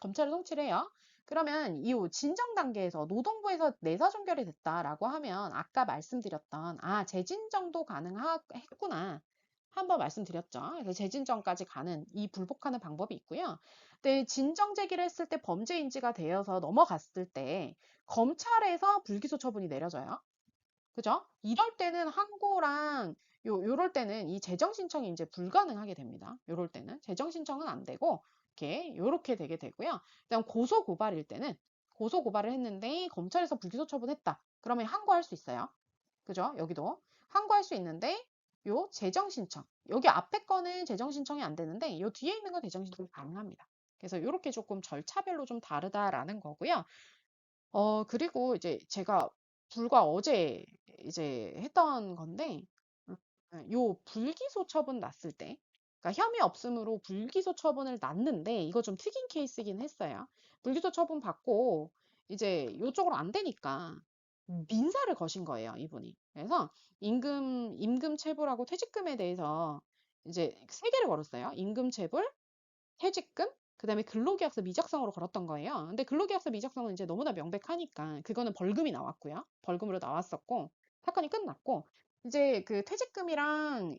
검찰을 송치를 해요. 그러면 이 진정 단계에서 노동부에서 내사 종결이 됐다라고 하면 아까 말씀드렸던 재진정도 가능했구나. 한번 말씀드렸죠. 그래서 재진정까지 가는 이 불복하는 방법이 있고요. 근데 진정 제기를 했을 때 범죄 인지가 되어서 넘어갔을 때 검찰에서 불기소 처분이 내려져요. 그죠? 이럴 때는 항고랑 요럴 때는 이 재정 신청이 이제 불가능하게 됩니다. 요럴 때는 재정 신청은 안 되고 이렇게 요렇게 되게 되고요. 그다음 고소 고발일 때는 고소 고발을 했는데 검찰에서 불기소 처분했다. 그러면 항고할 수 있어요. 그죠? 여기도 항고할 수 있는데 요 재정 신청 여기 앞에 거는 재정 신청이 안 되는데 요 뒤에 있는 건 재정 신청이 가능합니다. 그래서 요렇게 조금 절차별로 좀 다르다라는 거고요. 그리고 이제 제가 불과 어제 이제 했던 건데, 요 불기소 처분 났을 때, 그러니까 혐의 없음으로 불기소 처분을 났는데, 이거 좀 특이한 케이스이긴 했어요. 불기소 처분 받고, 이제 요쪽으로 안 되니까, 민사를 거신 거예요, 이분이. 그래서 임금 체불하고 퇴직금에 대해서 이제 세 개를 걸었어요. 임금 체불, 퇴직금, 그다음에 근로계약서 미작성으로 걸었던 거예요. 근데 근로계약서 미작성은 이제 너무나 명백하니까 그거는 벌금이 나왔고요. 벌금으로 나왔었고 사건이 끝났고 이제 그 퇴직금이랑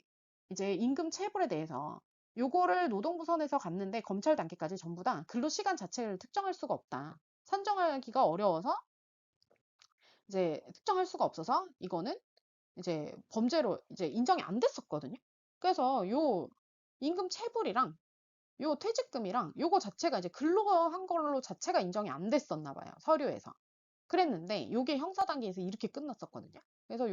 이제 임금 체불에 대해서 요거를 노동부 선에서 갔는데 검찰 단계까지 전부 다 근로시간 자체를 특정할 수가 없다. 산정하기가 어려워서 이제 특정할 수가 없어서 이거는 이제 범죄로 이제 인정이 안 됐었거든요. 그래서 요 임금 체불이랑 요 퇴직금이랑 요거 자체가 이제 근로한 걸로 자체가 인정이 안 됐었나 봐요. 서류에서. 그랬는데 요게 형사 단계에서 이렇게 끝났었거든요. 그래서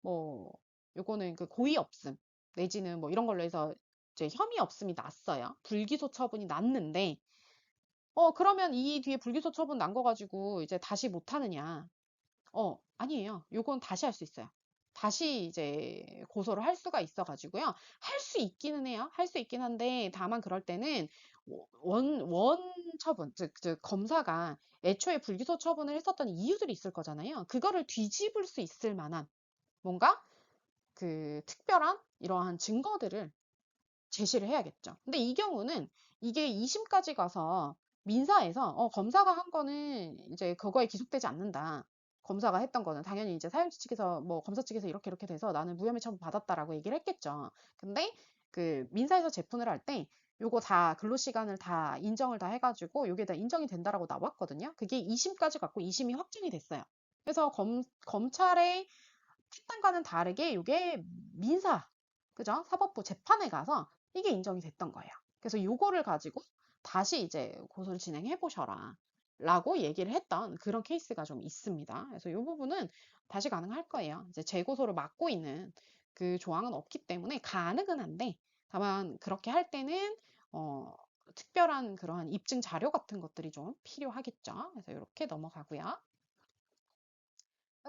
뭐 요거는 그 고의 없음 내지는 뭐 이런 걸로 해서 이제 혐의 없음이 났어요. 불기소 처분이 났는데 그러면 이 뒤에 불기소 처분 난 거 가지고 이제 다시 못 하느냐? 아니에요. 요건 다시 할 수 있어요. 다시 이제 고소를 할 수가 있어 가지고요. 할 수 있기는 해요. 할 수 있긴 한데 다만 그럴 때는 원 처분, 즉 검사가 애초에 불기소 처분을 했었던 이유들이 있을 거잖아요. 그거를 뒤집을 수 있을 만한 뭔가 그 특별한 이러한 증거들을 제시를 해야겠죠. 근데 이 경우는 이게 2심까지 가서 민사에서 검사가 한 거는 이제 그거에 기속되지 않는다. 검사가 했던 거는 당연히 이제 사용자 측에서 뭐 검사 측에서 이렇게 이렇게 돼서 나는 무혐의 처분 받았다라고 얘기를 했겠죠. 근데 그 민사에서 재판을 할 때 요거 다 근로시간을 다 인정을 다 해가지고 요게 다 인정이 된다라고 나왔거든요. 그게 2심까지 갔고 2심이 확정이 됐어요. 그래서 검찰의 판단과는 다르게 요게 민사, 그죠? 사법부 재판에 가서 이게 인정이 됐던 거예요. 그래서 요거를 가지고 다시 이제 고소를 진행해 보셔라. 라고 얘기를 했던 그런 케이스가 좀 있습니다. 그래서 이 부분은 다시 가능할 거예요. 이제 재고소를 막고 있는 그 조항은 없기 때문에 가능은 한데, 다만 그렇게 할 때는, 특별한 그러한 입증 자료 같은 것들이 좀 필요하겠죠. 그래서 이렇게 넘어가고요.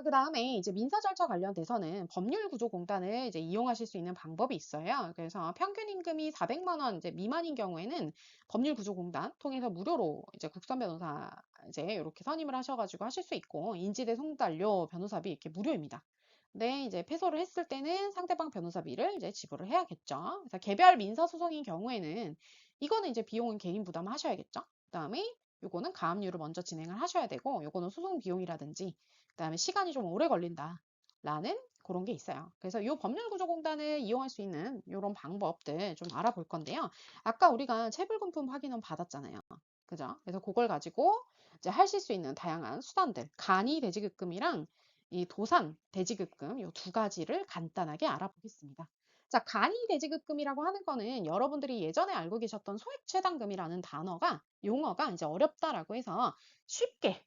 그다음에 이제 민사 절차 관련돼서는 법률구조공단을 이제 이용하실 수 있는 방법이 있어요. 그래서 평균 임금이 400만 원 이제 미만인 경우에는 법률구조공단 통해서 무료로 이제 국선 변호사 이제 이렇게 선임을 하셔가지고 하실 수 있고 인지대 송달료 변호사비 이렇게 무료입니다. 근데 이제 패소를 했을 때는 상대방 변호사비를 이제 지불을 해야겠죠. 그래서 개별 민사 소송인 경우에는 이거는 이제 비용은 개인 부담하셔야겠죠. 그다음에 요거는 가압류를 먼저 진행을 하셔야 되고 요거는 소송 비용이라든지 그다음에 시간이 좀 오래 걸린다. 라는 그런 게 있어요. 그래서 이 법률구조공단을 이용할 수 있는 이런 방법들 좀 알아볼 건데요. 아까 우리가 체불금품 확인은 받았잖아요. 그죠? 그래서 그걸 가지고 이제 하실 수 있는 다양한 수단들, 간이 돼지급금이랑 이 도산 돼지급금 이 두 가지를 간단하게 알아보겠습니다. 자, 간이 돼지급금이라고 하는 거는 여러분들이 예전에 알고 계셨던 소액체당금이라는 단어가 용어가 이제 어렵다라고 해서 쉽게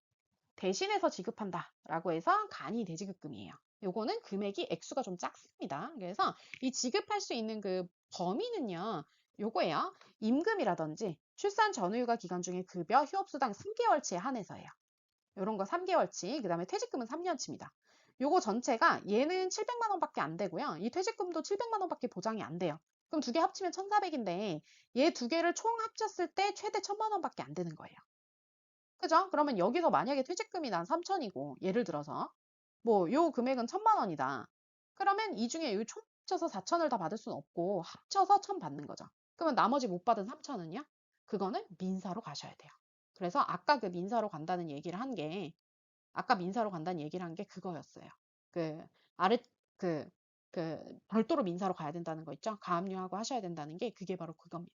대신해서 지급한다라고 해서 간이 돼지급금이에요. 요거는 금액이 액수가 좀 작습니다. 그래서 이 지급할 수 있는 그 범위는요. 요거예요. 임금이라든지 출산 전후휴가 기간 중에 급여, 휴업수당 3개월치에 한해서예요. 요런 거 3개월치, 그 다음에 퇴직금은 3년치입니다. 요거 전체가 얘는 700만 원밖에 안 되고요. 이 퇴직금도 700만 원밖에 보장이 안 돼요. 그럼 두 개 합치면 1,400인데 얘 두 개를 총 합쳤을 때 최대 1,000만 원밖에 안 되는 거예요. 그죠? 그러면 여기서 만약에 퇴직금이 난 3천이고 예를 들어서 뭐 요 금액은 1,000만 원이다. 그러면 이 중에 요총 합쳐서 4천을 다 받을 수는 없고 합쳐서 1,000 받는 거죠. 그러면 나머지 못 받은 3천은요? 그거는 민사로 가셔야 돼요. 그래서 아까 그 민사로 간다는 얘기를 한 게 아까 민사로 간다는 얘기를 한 게 그거였어요. 그 아래 그 별도로 민사로 가야 된다는 거 있죠? 가압류하고 하셔야 된다는 게 그게 바로 그겁니다.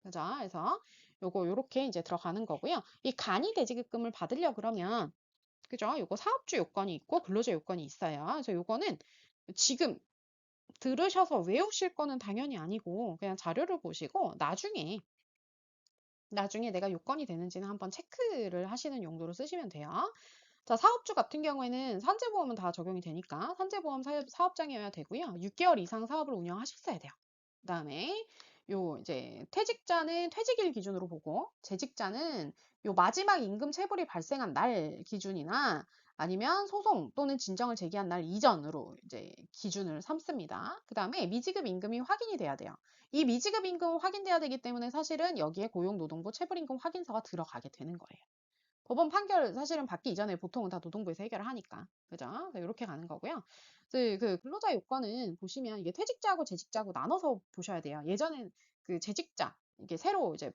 그죠? 그래서 요거 요렇게 이제 들어가는 거고요. 이 간이 돼지급금을 받으려 그러면 그죠? 요거 사업주 요건이 있고 근로자 요건이 있어요. 그래서 요거는 지금 들으셔서 외우실 거는 당연히 아니고 그냥 자료를 보시고 나중에 내가 요건이 되는지는 한번 체크를 하시는 용도로 쓰시면 돼요. 자, 사업주 같은 경우에는 산재보험은 다 적용이 되니까 산재보험 사업장이어야 되고요. 6개월 이상 사업을 운영하셨어야 돼요. 그다음에 요 이제 퇴직자는 퇴직일 기준으로 보고 재직자는 요 마지막 임금 체불이 발생한 날 기준이나 아니면 소송 또는 진정을 제기한 날 이전으로 이제 기준을 삼습니다. 그다음에 미지급 임금이 확인이 돼야 돼요. 이 미지급 임금 확인돼야 되기 때문에 사실은 여기에 고용노동부 체불임금 확인서가 들어가게 되는 거예요. 법원 판결 사실은 받기 이전에 보통은 다 노동부에서 해결을 하니까. 그죠? 이렇게 가는 거고요. 그 근로자 요건은 보시면 이게 퇴직자하고 재직자하고 나눠서 보셔야 돼요. 예전엔 그 재직자, 이게 새로 이제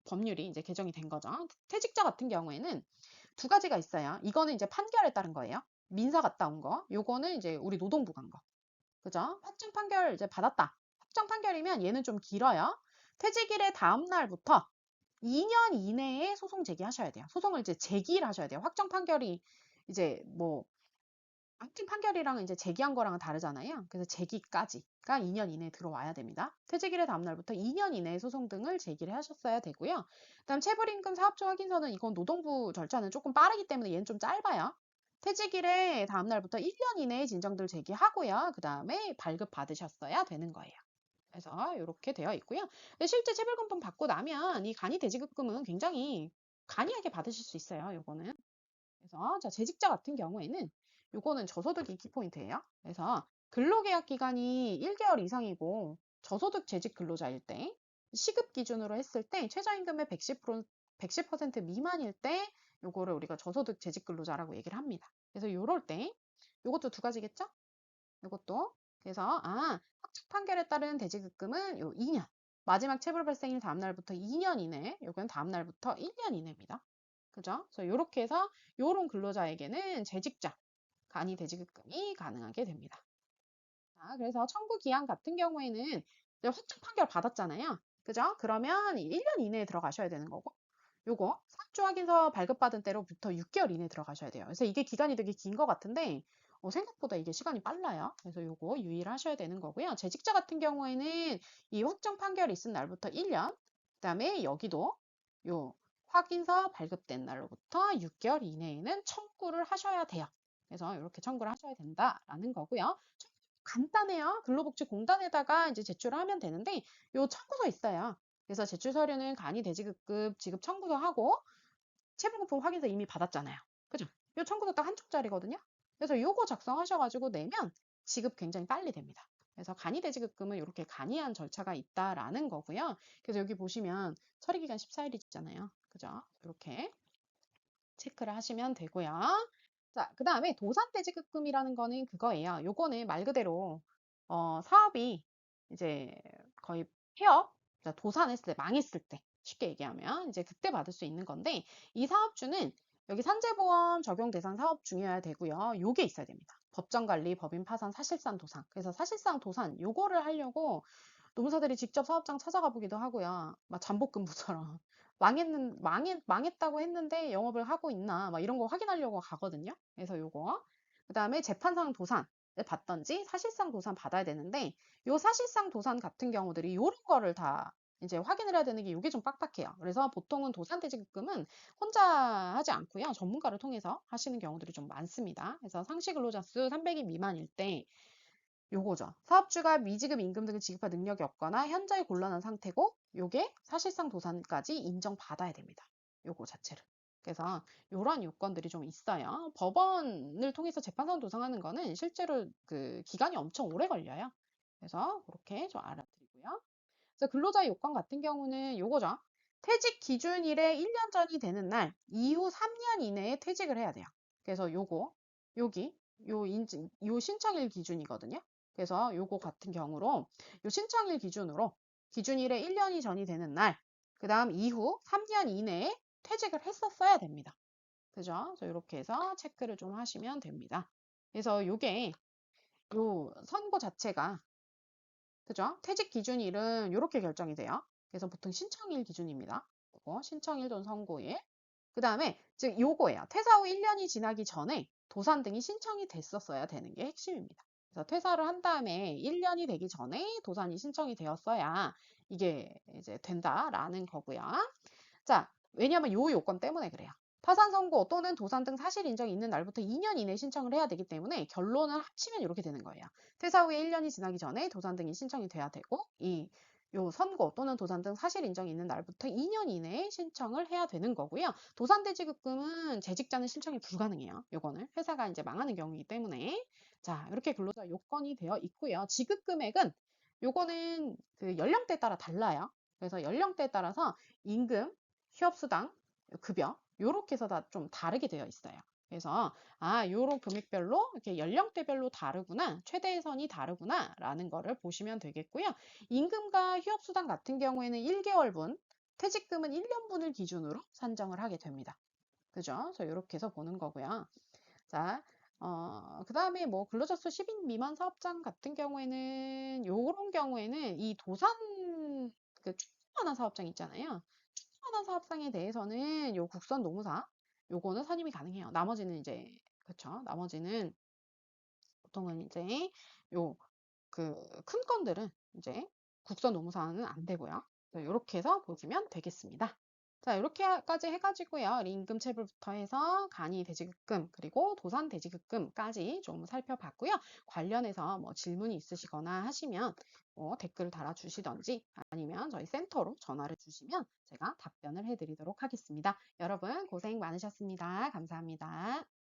법률이 이제 개정이 된 거죠. 퇴직자 같은 경우에는 두 가지가 있어요. 이거는 이제 판결에 따른 거예요. 민사 갔다 온 거. 요거는 이제 우리 노동부 간 거. 그죠? 확정 판결 이제 받았다. 확정 판결이면 얘는 좀 길어요. 퇴직일의 다음 날부터 2년 이내에 소송 제기하셔야 돼요. 소송을 이제 제기를 하셔야 돼요. 확정 판결이 이제 뭐 확정 판결이랑은 이제 제기한 거랑은 다르잖아요. 그래서 제기까지가 2년 이내에 들어와야 됩니다. 퇴직일의 다음 날부터 2년 이내에 소송 등을 제기를 하셨어야 되고요. 그다음 체불임금 사업주 확인서는 이건 노동부 절차는 조금 빠르기 때문에 얘는 좀 짧아요. 퇴직일의 다음 날부터 1년 이내에 진정들 제기하고요. 그다음에 발급 받으셨어야 되는 거예요. 그래서 이렇게 되어 있고요. 근데 실제 체불금품 받고 나면 이 간이 돼지급금은 굉장히 간이하게 받으실 수 있어요. 요거는. 그래서 자, 재직자 같은 경우에는 요거는 저소득이 키포인트예요. 그래서 근로계약 기간이 1개월 이상이고 저소득 재직 근로자일 때 시급 기준으로 했을 때 최저임금의 110% 미만일 때 요거를 우리가 저소득 재직 근로자라고 얘기를 합니다. 그래서 요럴 때 요것도 두 가지겠죠? 요것도 그래서 확정 판결에 따른 대지급금은 요 2년 마지막 체불 발생일 다음 날부터 2년 이내 요건 다음 날부터 1년 이내입니다. 그죠? 그래서 요렇게 해서 요런 근로자에게는 재직자 간이 대지급금이 가능하게 됩니다. 자, 그래서 청구 기한 같은 경우에는 이제 확정 판결 받았잖아요. 그죠? 그러면 1년 이내에 들어가셔야 되는 거고 요거 사업주 확인서 발급받은 때로부터 6개월 이내에 들어가셔야 돼요. 그래서 이게 기간이 되게 긴 것 같은데 생각보다 이게 시간이 빨라요. 그래서 요거 유의를 하셔야 되는 거고요. 재직자 같은 경우에는 이 확정 판결이 있은 날부터 1년, 그다음에 여기도 요 확인서 발급된 날로부터 6개월 이내에는 청구를 하셔야 돼요. 그래서 이렇게 청구를 하셔야 된다라는 거고요. 간단해요. 근로복지공단에다가 이제 제출을 하면 되는데 요 청구서 있어요. 그래서 제출 서류는 간이 돼지급금 지급 청구서 하고 체불급품 확인서 이미 받았잖아요. 그죠? 요 청구서 딱 한 쪽짜리거든요. 그래서 요거 작성하셔가지고 내면 지급 굉장히 빨리 됩니다. 그래서 간이 돼지급금은 이렇게 간이한 절차가 있다라는 거고요. 그래서 여기 보시면 처리기간 14일이잖아요. 그죠? 이렇게 체크를 하시면 되고요. 자, 그 다음에 도산대지급금이라는 거는 그거예요. 요거는 말 그대로 사업이 이제 거의 폐업, 그러니까 도산했을 때, 망했을 때, 쉽게 얘기하면 이제 그때 받을 수 있는 건데 이 사업주는 여기 산재보험 적용 대상 사업 중이어야 되고요. 요게 있어야 됩니다. 법정관리, 법인 파산, 사실상 도산. 그래서 사실상 도산 요거를 하려고 노무사들이 직접 사업장 찾아가 보기도 하고요. 막 잠복근무처럼. 망했다고 했는데 영업을 하고 있나, 막 이런 거 확인하려고 가거든요. 그래서 요거. 그 다음에 재판상 도산을 받던지 사실상 도산 받아야 되는데, 요 사실상 도산 같은 경우들이 요런 거를 다 이제 확인을 해야 되는 게 요게 좀 빡빡해요. 그래서 보통은 도산대지급금은 혼자 하지 않고요. 전문가를 통해서 하시는 경우들이 좀 많습니다. 그래서 상시 근로자 수 300인 미만일 때 요거죠. 사업주가 미지급 임금 등을 지급할 능력이 없거나 현저히 곤란한 상태고 요게 사실상 도산까지 인정받아야 됩니다. 요거 자체를. 그래서 요런 요건들이 좀 있어요. 법원을 통해서 재판상 도상하는 거는 실제로 그 기간이 엄청 오래 걸려요. 그래서 그렇게 좀 알아드리고요. 그래서 근로자 요건 같은 경우는 요거죠. 퇴직 기준일에 1년 전이 되는 날 이후 3년 이내에 퇴직을 해야 돼요. 그래서 요거 여기 요 신청일 기준이거든요. 그래서 요거 같은 경우로 요 신청일 기준으로 기준일에 1년이 전이 되는 날, 그 다음 이후 3년 이내에 퇴직을 했었어야 됩니다. 그죠? 그래서 이렇게 해서 체크를 좀 하시면 됩니다. 그래서 요게 요 선고 자체가 그죠? 퇴직 기준일은 이렇게 결정이 돼요. 그래서 보통 신청일 기준입니다. 요거 신청일 전 선고일. 그 다음에 즉 요거예요. 퇴사 후 1년이 지나기 전에 도산 등이 신청이 됐었어야 되는 게 핵심입니다. 그래서 퇴사를 한 다음에 1년이 되기 전에 도산이 신청이 되었어야 이게 이제 된다라는 거고요. 자, 왜냐하면 요 요건 때문에 그래요. 파산 선고 또는 도산 등 사실 인정이 있는 날부터 2년 이내에 신청을 해야 되기 때문에 결론을 합치면 이렇게 되는 거예요. 퇴사 후에 1년이 지나기 전에 도산 등이 신청이 돼야 되고 요 선고 또는 도산 등 사실 인정이 있는 날부터 2년 이내에 신청을 해야 되는 거고요. 도산대지급금은 재직자는 신청이 불가능해요. 요거는 회사가 이제 망하는 경우이기 때문에 자 이렇게 근로자 요건이 되어 있고요. 지급 금액은 요거는 그 연령대에 따라 달라요. 그래서 연령대에 따라서 임금, 휴업수당, 급여 요렇게 해서 다 좀 다르게 되어 있어요. 그래서 요런 금액별로 이렇게 연령대별로 다르구나, 최대선이 다르구나라는 거를 보시면 되겠고요. 임금과 휴업수당 같은 경우에는 1개월분, 퇴직금은 1년분을 기준으로 산정을 하게 됩니다. 그죠? 그래서 이렇게 해서 보는 거고요. 자, 그 다음에 뭐 근로자 수 10인 미만 사업장 같은 경우에는 요런 경우에는 이 도산 그 충분한 사업장 있잖아요. 충분한 사업장에 대해서는 요 국선 노무사 요거는 선임이 가능해요. 나머지는 이제 그쵸? 나머지는 보통은 이제 요 그 큰 건들은 이제 국선 노무사는 안 되고요. 이렇게 해서 보시면 되겠습니다. 자, 이렇게까지 해가지고요. 임금 체불부터 해서 간이 대지급금 그리고 도산 대지급금까지 좀 살펴봤고요. 관련해서 뭐 질문이 있으시거나 하시면 뭐 댓글을 달아주시던지 아니면 저희 센터로 전화를 주시면 제가 답변을 해드리도록 하겠습니다. 여러분 고생 많으셨습니다. 감사합니다.